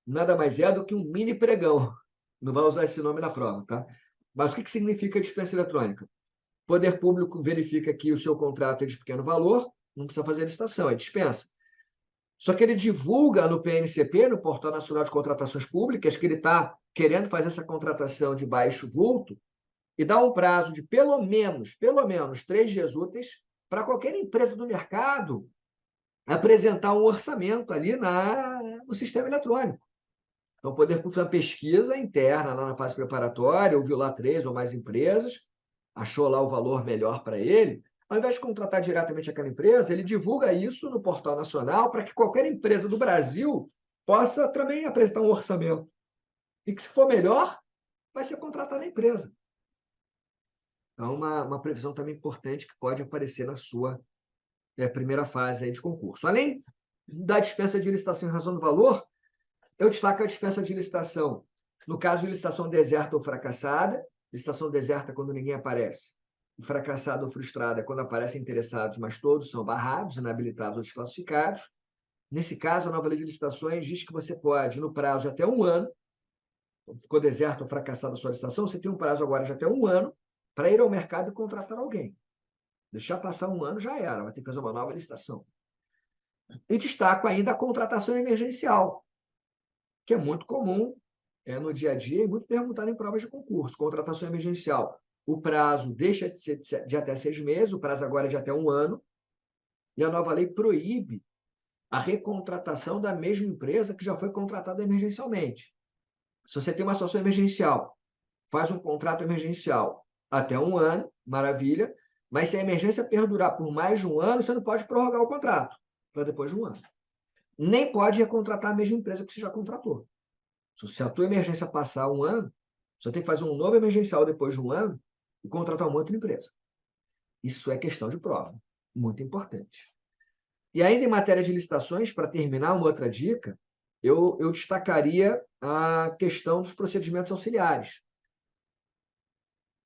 Nada mais é do que um mini pregão. Não vai usar esse nome na prova, tá? Mas o que significa a dispensa eletrônica? O poder público verifica que o seu contrato é de pequeno valor, não precisa fazer licitação, é dispensa. Só que ele divulga no PNCP, no Portal Nacional de Contratações Públicas, que ele está querendo fazer essa contratação de baixo vulto e dá um prazo de pelo menos 3 dias úteis para qualquer empresa do mercado apresentar um orçamento ali no sistema eletrônico. Então, o Poder Público fez uma pesquisa interna lá na fase preparatória, ouviu lá 3 ou mais empresas, achou lá o valor melhor para ele. Ao invés de contratar diretamente aquela empresa, ele divulga isso no Portal Nacional para que qualquer empresa do Brasil possa também apresentar um orçamento. E que, se for melhor, vai ser contratada a empresa. Então, uma previsão também importante que pode aparecer na sua primeira fase aí de concurso. Além da dispensa de licitação em razão do valor, eu destaco a dispensa de licitação no caso de licitação deserta ou fracassada. Licitação deserta quando ninguém aparece. E fracassada ou frustrada quando aparecem interessados, mas todos são barrados, inabilitados ou desclassificados. Nesse caso, a nova lei de licitações diz que você pode, no prazo de até 1 ano, ficou deserta ou fracassada a sua licitação, você tem um prazo agora de até 1 ano para ir ao mercado e contratar alguém. Deixar passar 1 ano já era, vai ter que fazer uma nova licitação. E destaco ainda a contratação emergencial, que é muito comum no dia a dia e muito perguntado em provas de concurso. Contratação emergencial. O prazo deixa de ser de até 6 meses, o prazo agora é de até 1 ano, e a nova lei proíbe a recontratação da mesma empresa que já foi contratada emergencialmente. Se você tem uma situação emergencial, faz um contrato emergencial até 1 ano, maravilha, mas se a emergência perdurar por mais de 1 ano, você não pode prorrogar o contrato para depois de 1 ano. Nem pode recontratar a mesma empresa que você já contratou. Se a tua emergência passar 1 ano, você tem que fazer um novo emergencial depois de 1 ano e contratar uma outra empresa. Isso é questão de prova, muito importante. E ainda em matéria de licitações, para terminar, uma outra dica, eu destacaria a questão dos procedimentos auxiliares.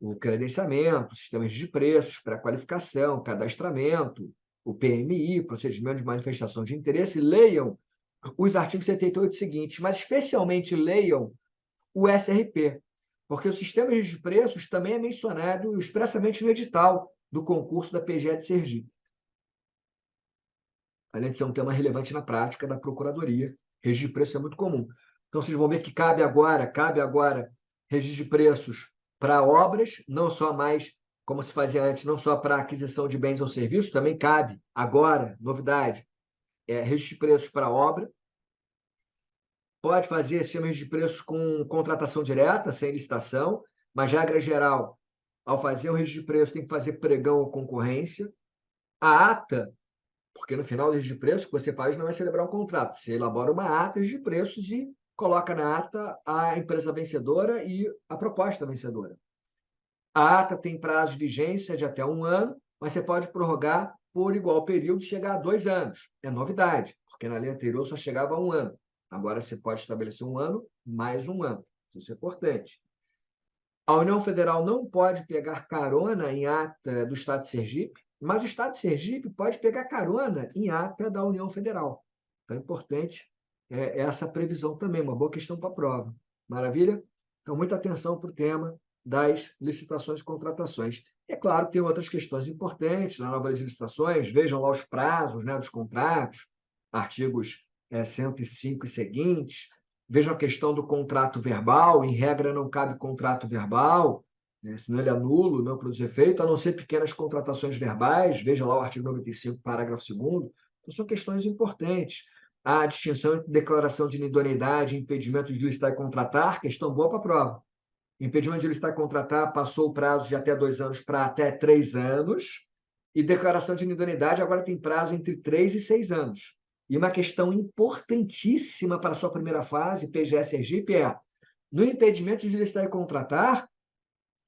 O credenciamento, sistemas de preços, pré-qualificação, cadastramento, o PMI, procedimento de manifestação de interesse. Leiam os artigos 78 seguintes, mas especialmente leiam o SRP, porque o sistema de preços também é mencionado expressamente no edital do concurso da PGE de Sergipe. Além de ser um tema relevante na prática da Procuradoria, registro de preços é muito comum. Então, vocês vão ver que cabe agora registro de preços para obras, não só mais, como se fazia antes, não só para aquisição de bens ou serviços, também cabe agora, novidade, registro de preços para obra. Pode fazer sistemas de preços com contratação direta, sem licitação, mas, regra geral, ao fazer o registro de preços, tem que fazer pregão ou concorrência. A ata, porque no final do registro de preços, o que você faz não é celebrar um contrato, você elabora uma ata de preços e coloca na ata a empresa vencedora e a proposta vencedora. A ata tem prazo de vigência de até 1 ano, mas você pode prorrogar por igual período, chegar a 2 anos. É novidade, porque na lei anterior só chegava a 1 ano. Agora você pode estabelecer 1 ano mais 1 ano. Isso é importante. A União Federal não pode pegar carona em ata do Estado de Sergipe, mas o Estado de Sergipe pode pegar carona em ata da União Federal. Então, é importante essa previsão também, uma boa questão para a prova. Maravilha? Então, muita atenção para o tema das licitações e contratações. É claro que tem outras questões importantes na nova lei de licitações, vejam lá os prazos dos contratos, artigos 105 e seguintes, vejam a questão do contrato verbal, em regra não cabe contrato verbal, senão ele é nulo, não produz efeito, a não ser pequenas contratações verbais, veja lá o artigo 95, parágrafo 2º. Então, são questões importantes. A distinção entre declaração de inidoneidade e impedimento de licitar e contratar, questão boa para a prova. Impedimento de licitar e contratar passou o prazo de até 2 anos para até 3 anos, e declaração de inidoneidade agora tem prazo entre 3 e 6 anos. E uma questão importantíssima para a sua primeira fase, PGE Sergipe, é: no impedimento de licitar e contratar,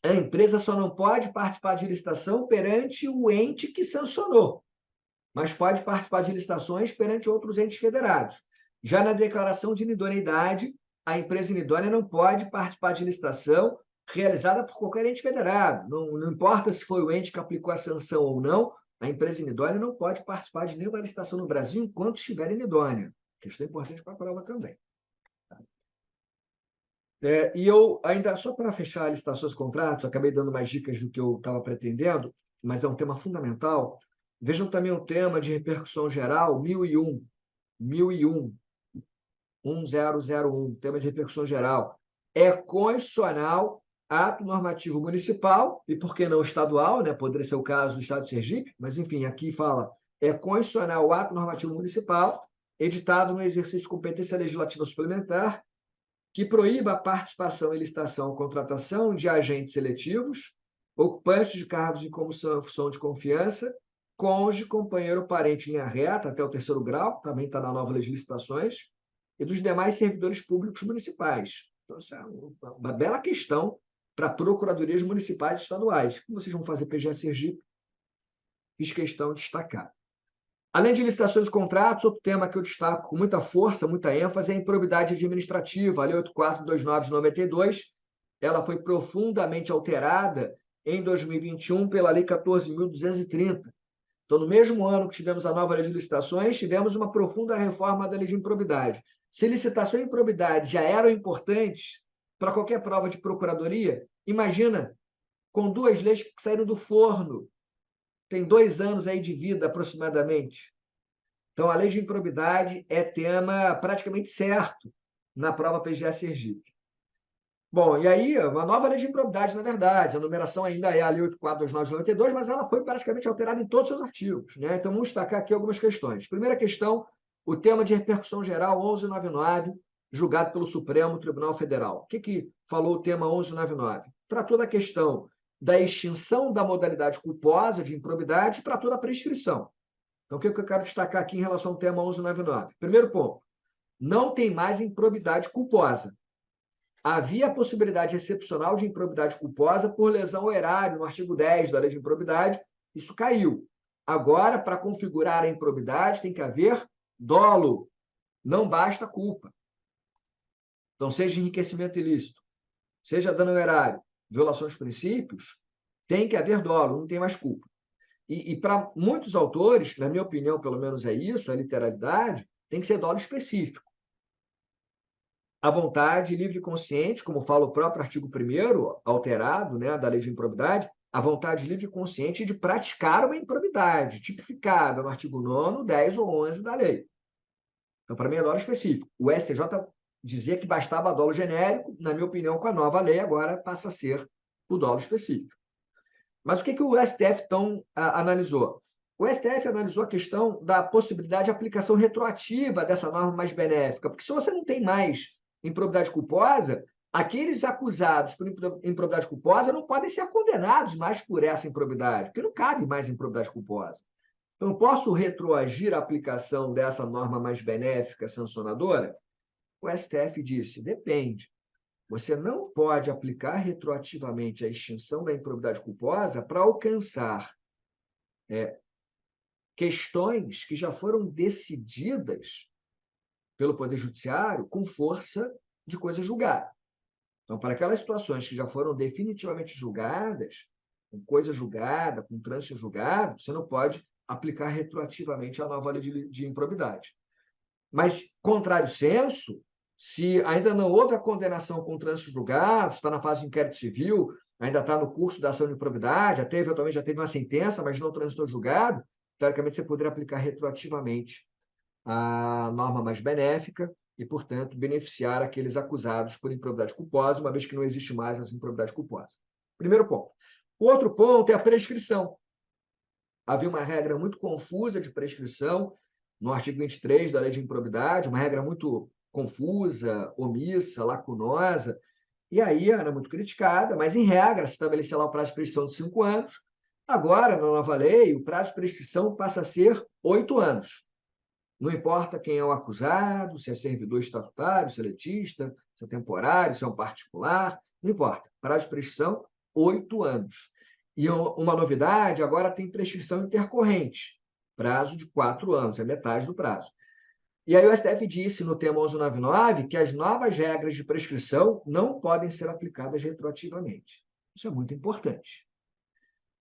a empresa só não pode participar de licitação perante o ente que sancionou, mas pode participar de licitações perante outros entes federados. Já na declaração de inidoneidade, a empresa inidônea não pode participar de licitação realizada por qualquer ente federado. Não importa se foi o ente que aplicou a sanção ou não, a empresa inidônea não pode participar de nenhuma licitação no Brasil enquanto estiver inidônea. Questão importante para a prova também. E eu, ainda só para fechar a licitações e contratos, acabei dando mais dicas do que eu estava pretendendo, mas é um tema fundamental. Vejam também o tema de repercussão geral 1001, 1001, tema de repercussão geral. É constitucional ato normativo municipal, e por que não estadual, né? Poderia ser o caso do Estado de Sergipe, mas, enfim, aqui fala, é constitucional ato normativo municipal, editado no exercício de competência legislativa suplementar, que proíba a participação em licitação ou contratação de agentes seletivos, ocupantes de cargos em comissão ou função de confiança, cônjuge, companheiro, parente em linha reta, até o 3º grau, também está na nova lei de licitações, e dos demais servidores públicos municipais. Então, isso é uma bela questão para procuradorias municipais e estaduais. Como vocês vão fazer PGE Sergipe, fiz questão de destacar. Além de licitações e contratos, outro tema que eu destaco com muita força, muita ênfase, é a improbidade administrativa. A Lei 8429 de 92, ela foi profundamente alterada em 2021 pela Lei 14.230. Então, no mesmo ano que tivemos a nova Lei de Licitações, tivemos uma profunda reforma da Lei de Improbidade. Se licitação e improbidade já eram importantes para qualquer prova de procuradoria, imagina, com 2 leis que saíram do forno, tem 2 anos aí de vida aproximadamente. Então, a lei de improbidade é tema praticamente certo na prova PGE Sergipe. Bom, e aí, uma nova lei de improbidade, na verdade, a numeração ainda é a Lei 8429 de 92, mas ela foi praticamente alterada em todos os seus artigos, né? Então, vamos destacar aqui algumas questões. Primeira questão, o tema de repercussão geral 1199, julgado pelo Supremo Tribunal Federal. O que falou o tema 1199? Tratou da questão da extinção da modalidade culposa de improbidade e tratou da prescrição. Então, o que eu quero destacar aqui em relação ao tema 1199? Primeiro ponto, não tem mais improbidade culposa. Havia a possibilidade excepcional de improbidade culposa por lesão ao erário, no artigo 10 da Lei de Improbidade, isso caiu. Agora, para configurar a improbidade, tem que haver dolo, não basta culpa. Então, seja enriquecimento ilícito, seja dano ao erário, violação dos princípios, tem que haver dolo, não tem mais culpa. E para muitos autores, na minha opinião, pelo menos é isso, a literalidade, tem que ser dolo específico. A vontade livre e consciente, como fala o próprio artigo 1º, alterado, né, da Lei de Improbidade, a vontade livre e consciente de praticar uma improbidade, tipificada no artigo 9º, 10 ou 11 da lei. Então, para mim, é dolo específico. O STJ dizia que bastava dolo genérico, na minha opinião, com a nova lei, agora passa a ser o dolo específico. Mas o que o STF, então, analisou? O STF analisou a questão da possibilidade de aplicação retroativa dessa norma mais benéfica, porque se você não tem mais improbidade culposa, aqueles acusados por improbidade culposa não podem ser condenados mais por essa improbidade, porque não cabe mais improbidade culposa. Então, eu posso retroagir a aplicação dessa norma mais benéfica sancionadora? O STF disse, depende. Você não pode aplicar retroativamente a extinção da improbidade culposa para alcançar questões que já foram decididas pelo Poder Judiciário com força de coisa julgada. Então, para aquelas situações que já foram definitivamente julgadas, com coisa julgada, com trânsito julgado, você não pode aplicar retroativamente a nova lei de improbidade. Mas, contrário senso, se ainda não houve a condenação com trânsito julgado, está na fase de inquérito civil, ainda está no curso da ação de improbidade, eventualmente já teve uma sentença, mas não transitou julgado, teoricamente você poderia aplicar retroativamente a norma mais benéfica e, portanto, beneficiar aqueles acusados por improbidade culposa, uma vez que não existe mais essa improbidade culposa. Primeiro ponto. O outro ponto é a prescrição. Havia uma regra muito confusa de prescrição no artigo 23 da Lei de Improbidade, uma regra muito confusa, omissa, lacunosa, e aí era muito criticada, mas, em regra, se estabeleceu lá o prazo de prescrição de 5 anos. Agora, na nova lei, o prazo de prescrição passa a ser 8 anos. Não importa quem é o acusado, se é servidor estatutário, se é letista, se é temporário, se é um particular, não importa. Prazo de prescrição, 8 anos. E uma novidade, agora tem prescrição intercorrente, prazo de 4 anos, é metade do prazo. E aí o STF disse no tema 1199 que as novas regras de prescrição não podem ser aplicadas retroativamente. Isso é muito importante.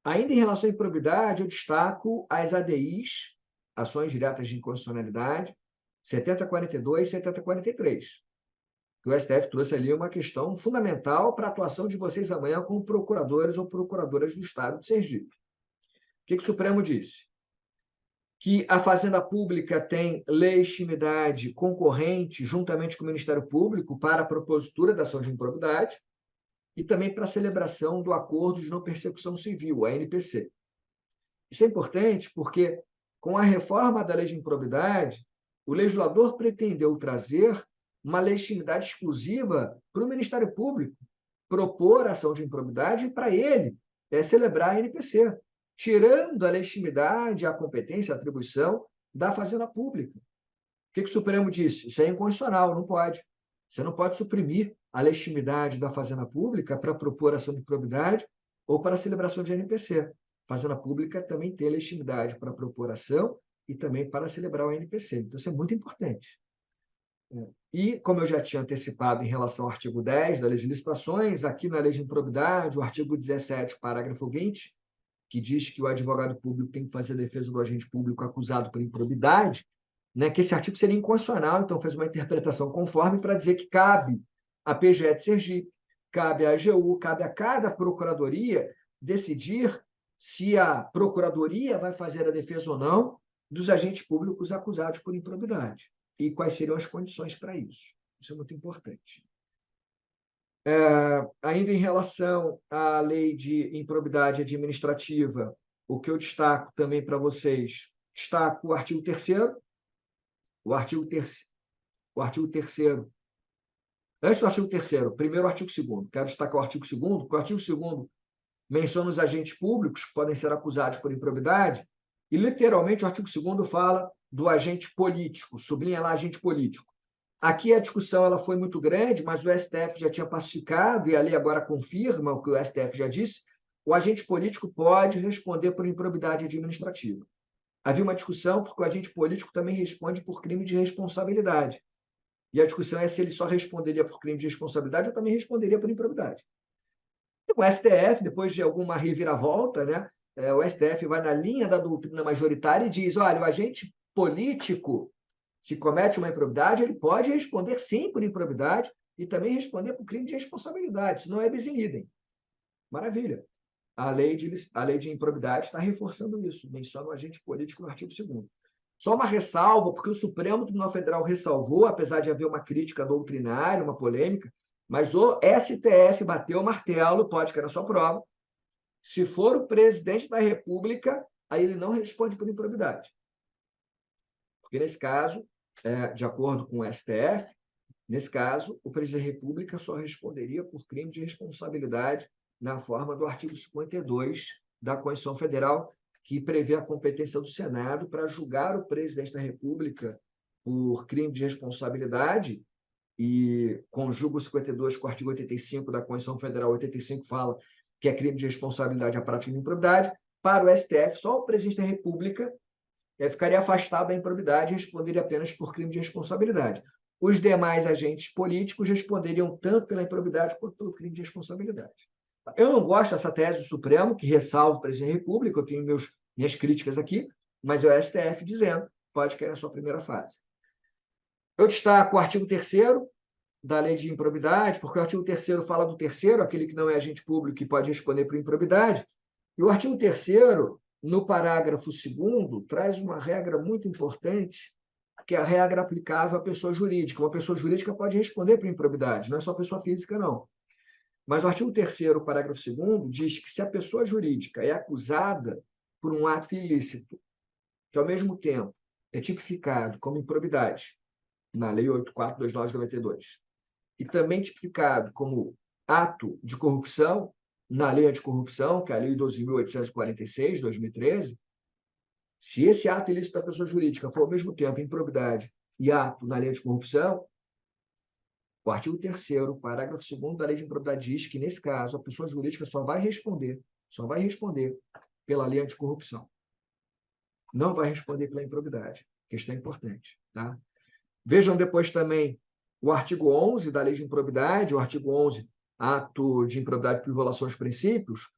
Ainda em relação à improbidade, eu destaco as ADIs, ações diretas de inconstitucionalidade, 7042 e 7043. O STF trouxe ali uma questão fundamental para a atuação de vocês amanhã como procuradores ou procuradoras do Estado de Sergipe. O que o Supremo disse? Que a Fazenda Pública tem legitimidade concorrente, juntamente com o Ministério Público, para a propositura da ação de improbidade e também para a celebração do Acordo de Não Persecução Civil, a ANPC. Isso é importante porque, com a reforma da lei de improbidade, o legislador pretendeu trazer uma legitimidade exclusiva para o Ministério Público propor ação de improbidade e para ele celebrar a ANPC, tirando a legitimidade, a competência, a atribuição da Fazenda Pública. O que o Supremo disse? Isso é inconstitucional, não pode. Você não pode suprimir a legitimidade da Fazenda Pública para propor ação de improbidade ou para a celebração de ANPC. A Fazenda Pública também tem legitimidade para propor ação e também para celebrar o ANPC. Então, isso é muito importante. E, como eu já tinha antecipado em relação ao artigo 10 da Lei de Licitações, aqui na Lei de Improbidade, o artigo 17, parágrafo 20, que diz que o advogado público tem que fazer a defesa do agente público acusado por improbidade, né, que esse artigo seria inconstitucional, então fez uma interpretação conforme para dizer que cabe à PGE de Sergipe, cabe à AGU, cabe a cada procuradoria decidir se a procuradoria vai fazer a defesa ou não dos agentes públicos acusados por improbidade e quais seriam as condições para isso. Isso é muito importante. Ainda em relação à lei de improbidade administrativa, o que eu destaco também para vocês, destaco o artigo 3º, o artigo 3º, antes do artigo 3º, primeiro o artigo 2º, quero destacar o artigo 2º, porque o artigo 2º menciona os agentes públicos que podem ser acusados por improbidade, e literalmente o artigo 2º fala do agente político, sublinha lá agente político. Aqui a discussão ela foi muito grande, mas o STF já tinha pacificado, e a lei agora confirma o que o STF já disse, o agente político pode responder por improbidade administrativa. Havia uma discussão porque o agente político também responde por crime de responsabilidade. E a discussão é se ele só responderia por crime de responsabilidade ou também responderia por improbidade. O STF, depois de alguma reviravolta, né, o STF vai na linha da doutrina majoritária e diz, olha, o agente político, se comete uma improbidade, ele pode responder sim por improbidade e também responder por crime de responsabilidade, isso não é bis in idem. Maravilha. A lei de improbidade está reforçando isso, menciona o agente político no artigo 2º. Só uma ressalva, porque o Supremo Tribunal Federal ressalvou, apesar de haver uma crítica doutrinária, uma polêmica, mas o STF bateu o martelo, pode cair na sua prova, se for o presidente da República, aí ele não responde por improbidade. Porque, nesse caso, de acordo com o STF, nesse caso, o presidente da República só responderia por crime de responsabilidade na forma do artigo 52 da Constituição Federal, que prevê a competência do Senado para julgar o presidente da República por crime de responsabilidade e conjuga o 52 com o artigo 85 da Constituição Federal. 85 fala que é crime de responsabilidade a prática de improbidade. Para o STF, só o presidente da República ficaria afastado da improbidade e responderia apenas por crime de responsabilidade. Os demais agentes políticos responderiam tanto pela improbidade quanto pelo crime de responsabilidade. Eu não gosto dessa tese do Supremo, que ressalva o presidente da República, eu tenho minhas críticas aqui, mas é o STF dizendo, pode cair na sua primeira fase. Eu destaco o artigo 3º da lei de improbidade, porque o artigo 3º fala do terceiro, aquele que não é agente público que pode responder por improbidade, e o artigo 3º, no parágrafo 2º, traz uma regra muito importante, que é a regra aplicável à pessoa jurídica. Uma pessoa jurídica pode responder por improbidade, não é só pessoa física, não. Mas o artigo 3º, parágrafo 2º, diz que se a pessoa jurídica é acusada por um ato ilícito, que ao mesmo tempo é tipificado como improbidade, na Lei 8.429/92, e também tipificado como ato de corrupção, na Lei Anticorrupção, que é a Lei 12.846, 2013, Se esse ato ilícito da pessoa jurídica for, ao mesmo tempo, improbidade e ato na lei de corrupção, o artigo 3º, parágrafo 2º da lei de improbidade diz que, nesse caso, a pessoa jurídica só vai responder pela lei anticorrupção. Não vai responder pela improbidade. Questão importante, tá? Vejam depois também o artigo 11 da lei de improbidade, o artigo 11, ato de improbidade por violação aos princípios.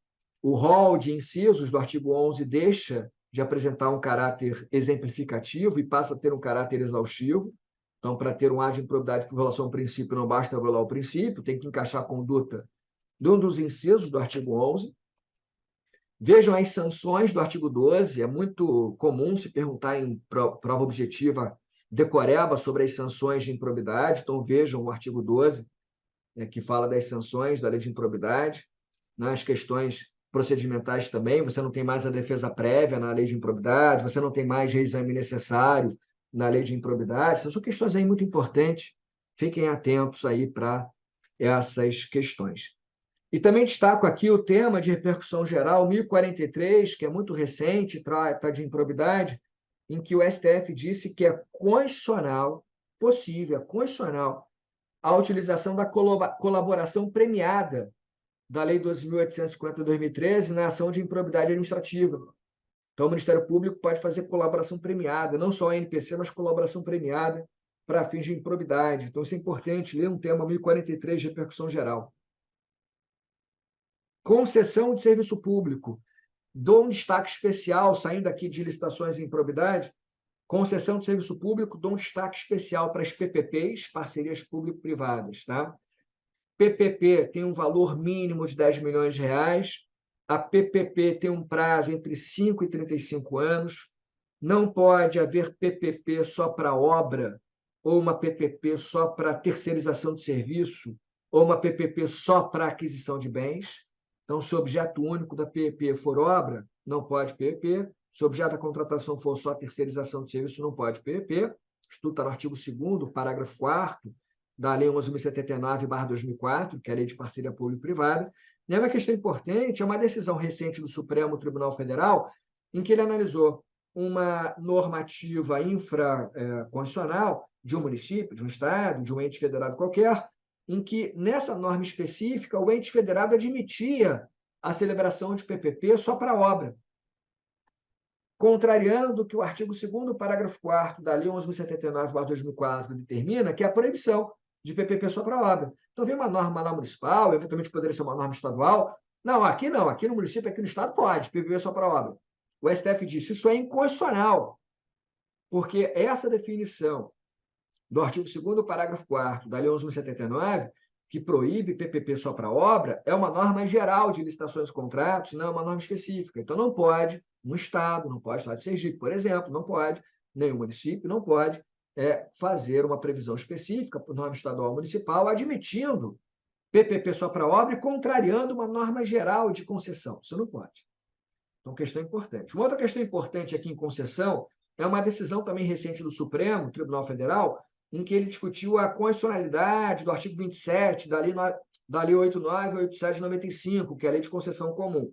O rol de incisos do artigo 11 deixa de apresentar um caráter exemplificativo e passa a ter um caráter exaustivo. Então, para ter um ato de improbidade por violação ao princípio, não basta violar o princípio, tem que encaixar a conduta de um dos incisos do artigo 11. Vejam as sanções do artigo 12. É muito comum se perguntar em prova objetiva decoreba sobre as sanções de improbidade. Então, vejam o artigo 12, que fala das sanções da lei de improbidade. Nas questões procedimentais também, você não tem mais a defesa prévia na lei de improbidade, você não tem mais reexame necessário na lei de improbidade. Essas são questões aí muito importantes. Fiquem atentos aí para essas questões. E também destaco aqui o tema de repercussão geral 1043, que é muito recente, trata de improbidade, em que o STF disse que é constitucional, possível, é constitucional, a utilização da colaboração premiada da Lei 12.850 de 2013 na ação de improbidade administrativa. Então, o Ministério Público pode fazer colaboração premiada, não só a NPC, mas colaboração premiada para fins de improbidade. Então, isso é importante, ler um tema 1043 de repercussão geral. Concessão de serviço público. Dou um destaque especial, saindo aqui de licitações em improbidade, concessão de serviço público, dou um destaque especial para as PPPs, parcerias público-privadas, tá? PPP tem um valor mínimo de 10 milhões de reais, a PPP tem um prazo entre 5 e 35 anos, não pode haver PPP só para obra, ou uma PPP só para terceirização de serviço, ou uma PPP só para aquisição de bens. Então, se o objeto único da PPP for obra, não pode PPP. Se o objeto da contratação for só terceirização de serviço, não pode PPP. Isso está no artigo 2º, parágrafo 4º, da Lei 11.079/2004, que é a Lei de Parceria Público-Privada. E uma questão importante é uma decisão recente do Supremo Tribunal Federal, em que ele analisou uma normativa infraconstitucional de um município, de um estado, de um ente federado qualquer, em que, nessa norma específica, o ente federado admitia a celebração de PPP só para obra, contrariando o que o artigo 2º, parágrafo 4º da Lei 11.079/2004 determina, que é a proibição de PPP só para obra. Então, vem uma norma lá municipal, eventualmente poderia ser uma norma estadual. Não, aqui no município, aqui no estado, pode, PPP só para obra. O STF disse, isso é inconstitucional, porque essa definição do artigo 2º, parágrafo 4º da Lei 11.079, que proíbe PPP só para obra, é uma norma geral de licitações e contratos, não é uma norma específica. Então, não pode, um estado, não pode, o estado de Sergipe, por exemplo, não pode, nem o município não pode fazer uma previsão específica por norma estadual ou municipal, admitindo PPP só para obra e contrariando uma norma geral de concessão. Isso não pode. Então, questão importante. Uma outra questão importante aqui em concessão é uma decisão também recente do Supremo Tribunal Federal, em que ele discutiu a constitucionalidade do artigo 27 da Lei 8.987 de 95, que é a Lei de Concessão Comum,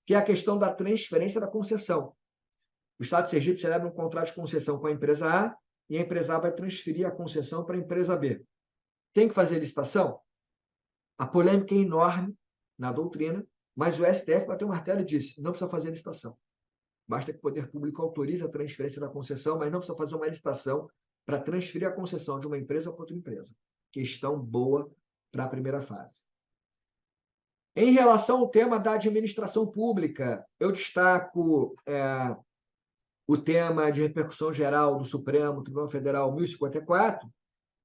que é a questão da transferência da concessão. O Estado de Sergipe celebra um contrato de concessão com a empresa A e a empresa A vai transferir a concessão para a empresa B. Tem que fazer licitação? A polêmica é enorme na doutrina, mas o STF bateu o martelo e disse, não precisa fazer licitação. Basta que o poder público autorize a transferência da concessão, mas não precisa fazer uma licitação para transferir a concessão de uma empresa para outra empresa. Questão boa para a primeira fase. Em relação ao tema da administração pública, eu destaco o tema de repercussão geral do Supremo Tribunal Federal 1054,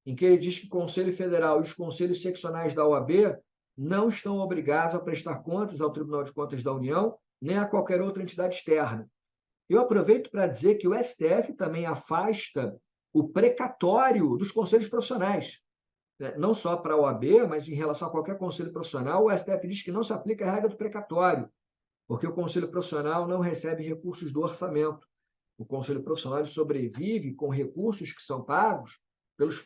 em que ele diz que o Conselho Federal e os conselhos seccionais da OAB não estão obrigados a prestar contas ao Tribunal de Contas da União, nem a qualquer outra entidade externa. Eu aproveito para dizer que o STF também afasta o precatório dos conselhos profissionais. Não só para a OAB, mas em relação a qualquer conselho profissional, o STF diz que não se aplica a regra do precatório, porque o conselho profissional não recebe recursos do orçamento. O conselho profissional sobrevive com recursos que são pagos pelos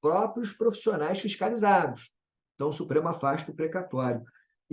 próprios profissionais fiscalizados. Então, o Supremo afasta o precatório.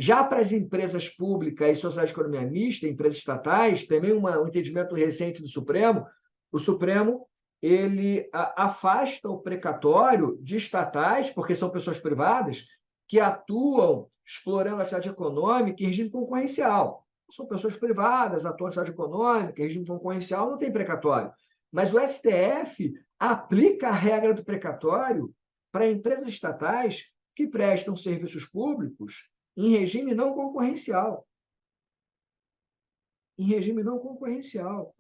Já para as empresas públicas e sociedade de economia mista, empresas estatais, também um entendimento recente do Supremo, o Supremo ele afasta o precatório de estatais, porque são pessoas privadas, que atuam explorando a atividade econômica em regime concorrencial. São pessoas privadas, atuam em atividade econômica, em regime concorrencial, não tem precatório. Mas o STF aplica a regra do precatório para empresas estatais que prestam serviços públicos em regime não concorrencial. Em regime não concorrencial,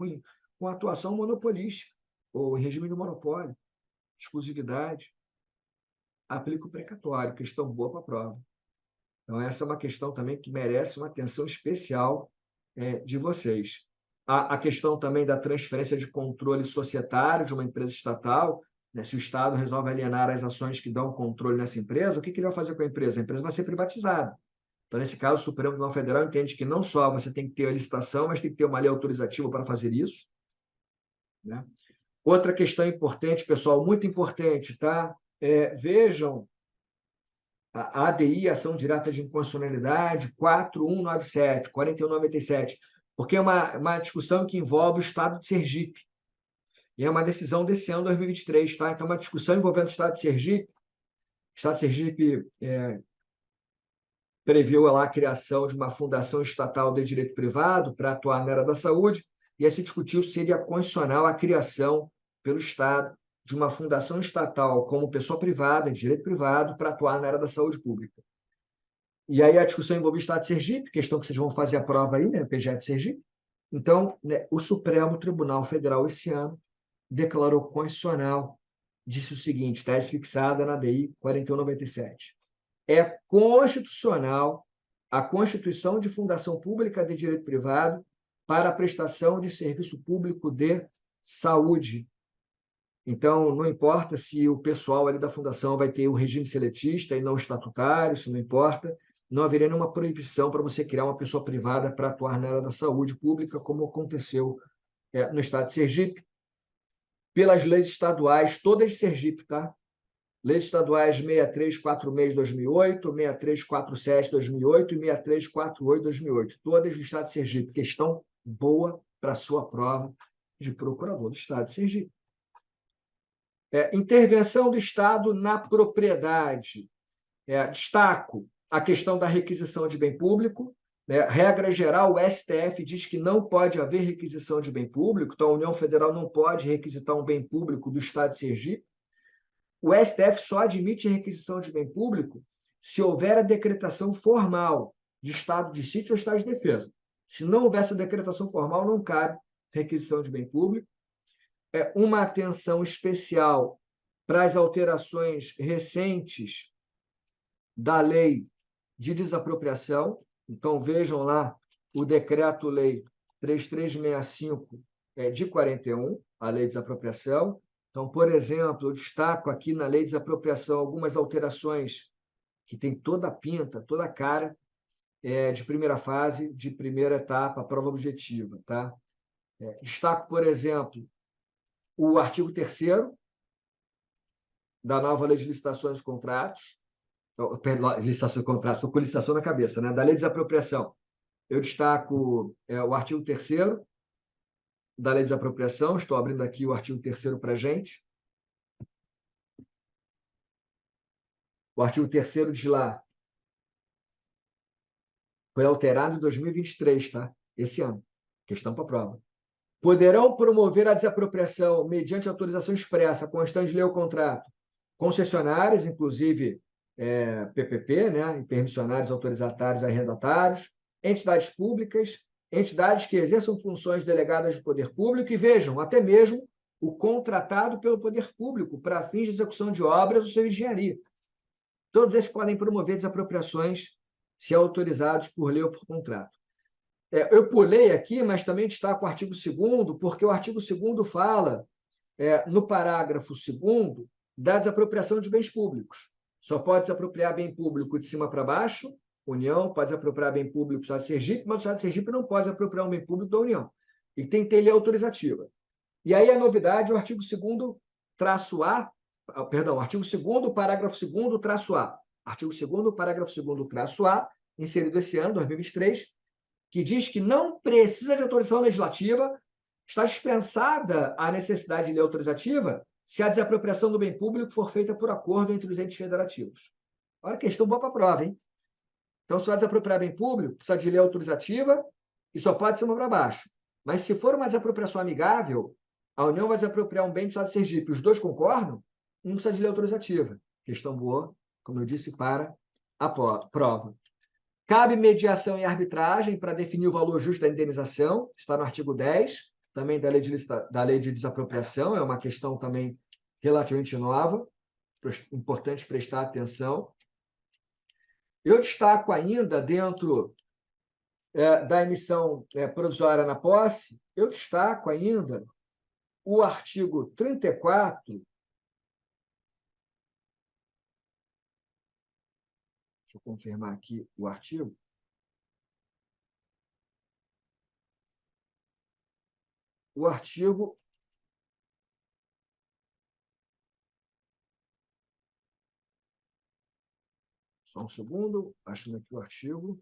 com atuação monopolística, ou em regime de monopólio, exclusividade. Aplica o precatório, questão boa para a prova. Então, essa é uma questão também que merece uma atenção especial de vocês. A questão também da transferência de controle societário de uma empresa estatal, né? Se o Estado resolve alienar as ações que dão controle nessa empresa, o que ele vai fazer com a empresa? A empresa vai ser privatizada. Então, nesse caso, o Supremo Tribunal Federal entende que não só você tem que ter a licitação, mas tem que ter uma lei autorizativa para fazer isso, né? Outra questão importante, pessoal, muito importante, tá? Vejam a ADI, Ação Direta de Inconstitucionalidade, 4197, 4197, porque é uma discussão que envolve o Estado de Sergipe. E é uma decisão desse ano, 2023, tá? Então, uma discussão envolvendo o Estado de Sergipe. O Estado de Sergipe previu lá a criação de uma fundação estatal de direito privado para atuar na área da saúde, e aí se discutiu se seria constitucional a criação pelo Estado de uma fundação estatal como pessoa privada, de direito privado, para atuar na área da saúde pública. E aí a discussão envolve o Estado de Sergipe, questão que vocês vão fazer a prova aí, né, PGE de Sergipe. Então, né, o Supremo Tribunal Federal, esse ano, declarou constitucional, disse o seguinte, tese fixada na DI 4197. É constitucional a constituição de fundação pública de direito privado para a prestação de serviço público de saúde. Então, não importa se o pessoal ali da fundação vai ter o regime seletista e não estatutário, isso não importa, não haveria nenhuma proibição para você criar uma pessoa privada para atuar na área da saúde pública, como aconteceu no estado de Sergipe, pelas leis estaduais, todas de Sergipe, tá? Leis estaduais 6346 de 2008, 6347 de 2008 e 6348 de 2008, todas do estado de Sergipe. Questão boa para a sua prova de procurador do estado de Sergipe. Intervenção do Estado na propriedade. Destaco a questão da requisição de bem público. Regra geral, o STF diz que não pode haver requisição de bem público, então a União Federal não pode requisitar um bem público do estado de Sergipe. O STF só admite requisição de bem público se houver a decretação formal de estado de sítio ou estado de defesa. Se não houvesse a decretação formal, não cabe requisição de bem público. Uma atenção especial para as alterações recentes da lei de desapropriação. Então, vejam lá o Decreto-Lei 3365 de 41, a lei de desapropriação. Então, por exemplo, eu destaco aqui na lei de desapropriação algumas alterações que têm toda a pinta, toda a cara de primeira fase, de primeira etapa, prova objetiva. Tá? Destaco, por exemplo, o artigo 3º da nova lei de licitações e contratos, licitação e contratos, estou com licitação na cabeça, né? Da lei de desapropriação. Eu destaco o artigo 3º da lei de desapropriação, estou abrindo aqui o artigo 3º para a gente. O artigo 3º diz lá, foi alterado em 2023, tá? Esse ano. Questão para a prova. Poderão promover a desapropriação mediante autorização expressa, constante de lei ou contrato, concessionárias, inclusive PPP, né? Permissionários, autorizatários, arrendatários, entidades públicas, entidades que exerçam funções delegadas de poder público e, vejam, até mesmo o contratado pelo poder público para fins de execução de obras ou serviço de engenharia. Todos esses podem promover desapropriações se autorizados por lei ou por contrato. Eu pulei aqui, mas também destaco o artigo 2º, porque o artigo 2º fala, no parágrafo 2º, da desapropriação de bens públicos. Só pode desapropriar bem público de cima para baixo, União pode desapropriar bem público do Estado de Sergipe, mas o Estado de Sergipe não pode desapropriar um bem público da União. E tem que ter lei autorizativa. E aí a novidade é o artigo 2º, traço-A, perdão, artigo 2º, parágrafo 2º, traço-A. Artigo 2º, parágrafo 2º, traço-A, inserido esse ano, 2023, que diz que não precisa de autorização legislativa, está dispensada a necessidade de lei autorizativa se a desapropriação do bem público for feita por acordo entre os entes federativos. Olha, questão boa para a prova, hein? Então, se vai desapropriar bem público, precisa de lei autorizativa e só pode ser uma para baixo. Mas se for uma desapropriação amigável, a União vai desapropriar um bem do Estado de Sergipe, os dois concordam, não precisa de lei autorizativa. Questão boa, como eu disse, para a prova. Cabe mediação e arbitragem para definir o valor justo da indenização, está no artigo 10, também da lei de desapropriação, é uma questão também relativamente nova, importante prestar atenção. Eu destaco ainda, dentro da emissão provisória na posse, eu destaco ainda o artigo 34, deixa eu confirmar aqui o artigo, só um segundo, achando aqui o artigo.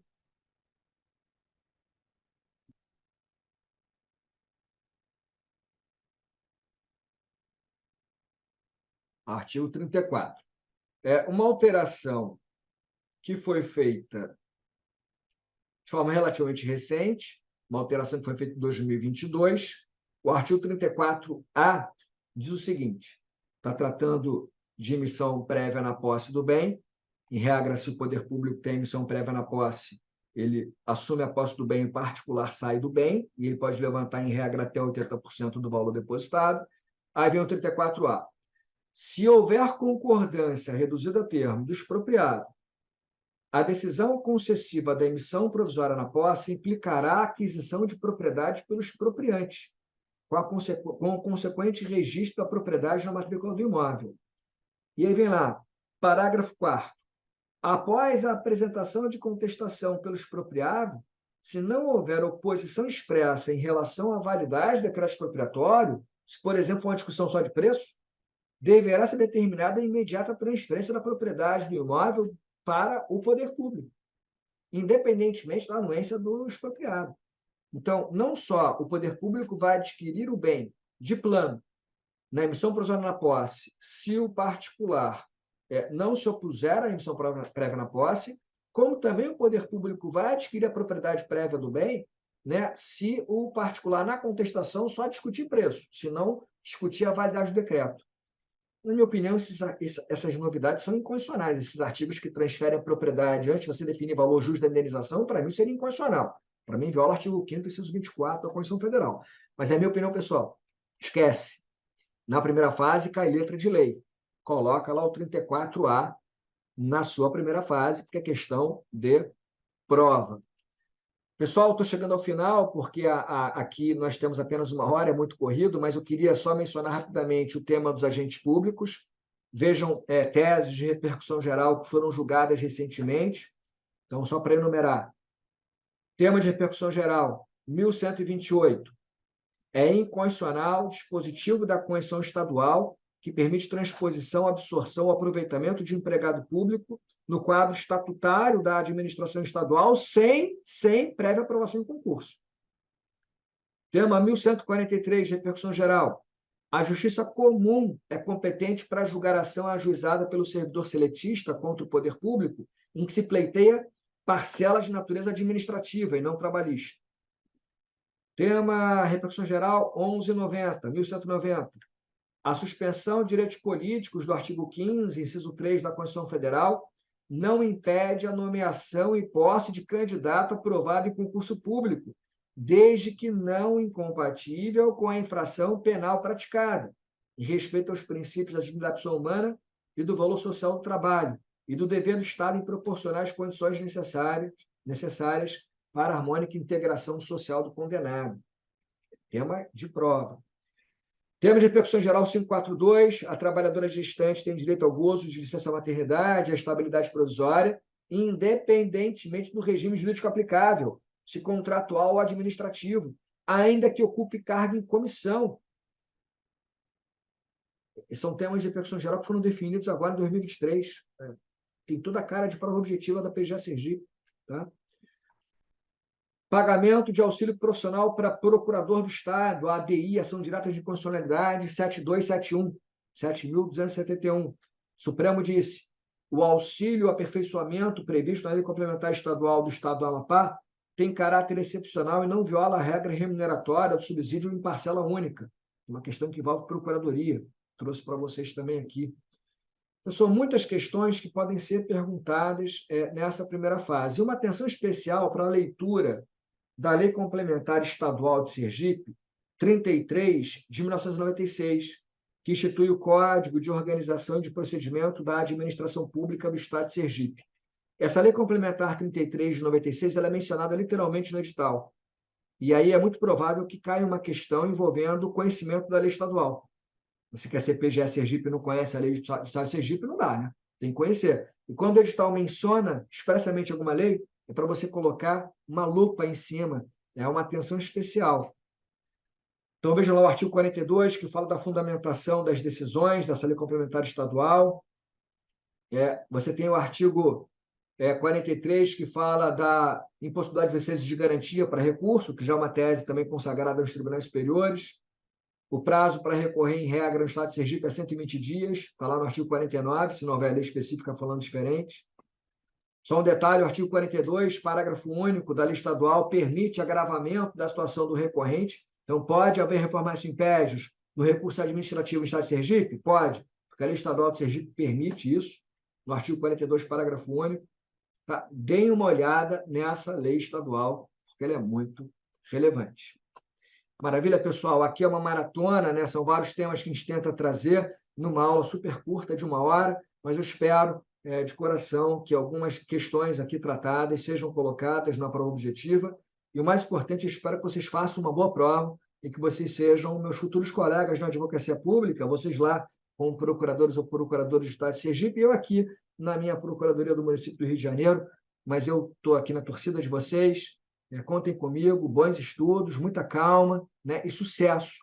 Artigo 34. É uma alteração que foi feita de forma relativamente recente, uma alteração que foi feita em 2022. O artigo 34A diz o seguinte: está tratando de emissão prévia na posse do bem. Em regra, se o poder público tem emissão prévia na posse, ele assume a posse do bem, em particular sai do bem, e ele pode levantar, em regra, até 80% do valor depositado. Aí vem o 34A. Se houver concordância reduzida a termo do expropriado, a decisão concessiva da emissão provisória na posse implicará a aquisição de propriedade pelos expropriantes, com o consequente registro da propriedade na matrícula do imóvel. E aí vem lá, parágrafo 4º. Após a apresentação de contestação pelo expropriado, se não houver oposição expressa em relação à validade do decreto expropriatório, se, por exemplo, for uma discussão só de preço, deverá ser determinada a imediata transferência da propriedade do imóvel para o poder público, independentemente da anuência do expropriado. Então, não só o poder público vai adquirir o bem de plano na emissão provisória na posse, se o particular não se opuser à emissão prévia na posse, como também o poder público vai adquirir a propriedade prévia do bem, né, se o particular, na contestação, só discutir preço, se não discutir a validade do decreto. Na minha opinião, essas novidades são inconstitucionais. Esses artigos que transferem a propriedade antes de você definir valor justo da indenização, para mim, seria inconstitucional. Para mim, viola o artigo 5º, inciso 24 da Constituição Federal. Mas é a minha opinião, pessoal. Esquece. Na primeira fase, cai letra de lei. Coloca lá o 34A na sua primeira fase, porque é questão de prova. Pessoal, estou chegando ao final, porque aqui nós temos apenas 1 hora, é muito corrido, mas eu queria só mencionar rapidamente o tema dos agentes públicos. Vejam teses de repercussão geral que foram julgadas recentemente. Então, só para enumerar. Tema de repercussão geral, 1128. É inconstitucional o dispositivo da Constituição Estadual que permite transposição, absorção ou aproveitamento de empregado público no quadro estatutário da administração estadual sem prévia aprovação em concurso. Tema 1143, repercussão geral. A Justiça Comum é competente para julgar a ação ajuizada pelo servidor seletista contra o poder público em que se pleiteia parcela de natureza administrativa e não trabalhista. Tema repercussão geral 1190. A suspensão de direitos políticos do artigo 15, inciso 3 da Constituição Federal, não impede a nomeação e posse de candidato aprovado em concurso público, desde que não incompatível com a infração penal praticada, em respeito aos princípios da dignidade da pessoa humana e do valor social do trabalho, e do dever do Estado em proporcionar as condições necessárias para a harmônica integração social do condenado. Tema de prova. Tema de repercussão geral 542, a trabalhadora gestante tem direito ao gozo de licença-maternidade, à estabilidade provisória, independentemente do regime jurídico aplicável, se contratual ou administrativo, ainda que ocupe cargo em comissão. São temas de repercussão geral que foram definidos agora em 2023. Tem toda a cara de prova objetiva da PGA Sergipe. tá? Pagamento de auxílio profissional para procurador do Estado, ADI, Ação Direta de Inconstitucionalidade, 7271, 7.271. Supremo disse: o auxílio aperfeiçoamento previsto na Lei Complementar Estadual do Estado do Amapá tem caráter excepcional e não viola a regra remuneratória do subsídio em parcela única. Uma questão que envolve procuradoria. Trouxe para vocês também aqui. Então, são muitas questões que podem ser perguntadas nessa primeira fase. E uma atenção especial para a leitura da Lei Complementar Estadual de Sergipe, 33, de 1996, que institui o Código de Organização e de Procedimento da Administração Pública do Estado de Sergipe. Essa Lei Complementar 33, de 96, ela é mencionada literalmente no edital. E aí é muito provável que caia uma questão envolvendo o conhecimento da lei estadual. Você quer ser PGE Sergipe e não conhece a lei do Estado de Sergipe, não dá, né? Tem que conhecer. E quando o edital menciona expressamente alguma lei, é para você colocar uma lupa em cima, é uma atenção especial. Então, veja lá o artigo 42, que fala da fundamentação das decisões dessa lei complementar estadual. Você tem o artigo 43, que fala da impossibilidade de exercício de garantia para recurso, que já é uma tese também consagrada nos tribunais superiores. O prazo para recorrer em regra no Estado de Sergipe é 120 dias, está lá no artigo 49, se não houver lei específica falando diferente. Só um detalhe, o artigo 42, parágrafo único da lei estadual, permite agravamento da situação do recorrente. Então, pode haver reformação impédios no recurso administrativo no Estado de Sergipe? Pode, porque a lei estadual de Sergipe permite isso, no artigo 42, parágrafo único. Tá? Deem uma olhada nessa lei estadual, porque ela é muito relevante. Maravilha, pessoal. Aqui é uma maratona, né? São vários temas que a gente tenta trazer numa aula super curta de 1 hora, mas eu espero de coração que algumas questões aqui tratadas sejam colocadas na prova objetiva. E o mais importante, eu espero que vocês façam uma boa prova e que vocês sejam meus futuros colegas na advocacia pública, vocês lá como procuradores ou procuradores do Estado de Sergipe, e eu aqui na minha Procuradoria do município do Rio de Janeiro, mas eu estou aqui na torcida de vocês. Contem comigo, bons estudos, muita calma, né, e sucesso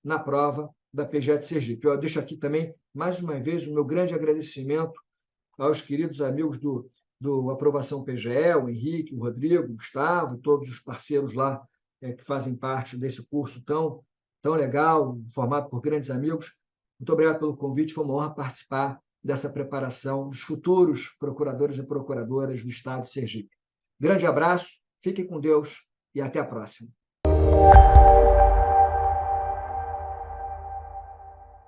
na prova da PGE de Sergipe. Eu deixo aqui também, mais uma vez, o meu grande agradecimento aos queridos amigos do Aprovação PGE, o Henrique, o Rodrigo, o Gustavo, todos os parceiros lá que fazem parte desse curso tão legal, formado por grandes amigos. Muito obrigado pelo convite, foi uma honra participar dessa preparação dos futuros procuradores e procuradoras do Estado de Sergipe. Grande abraço, fiquem com Deus e até a próxima.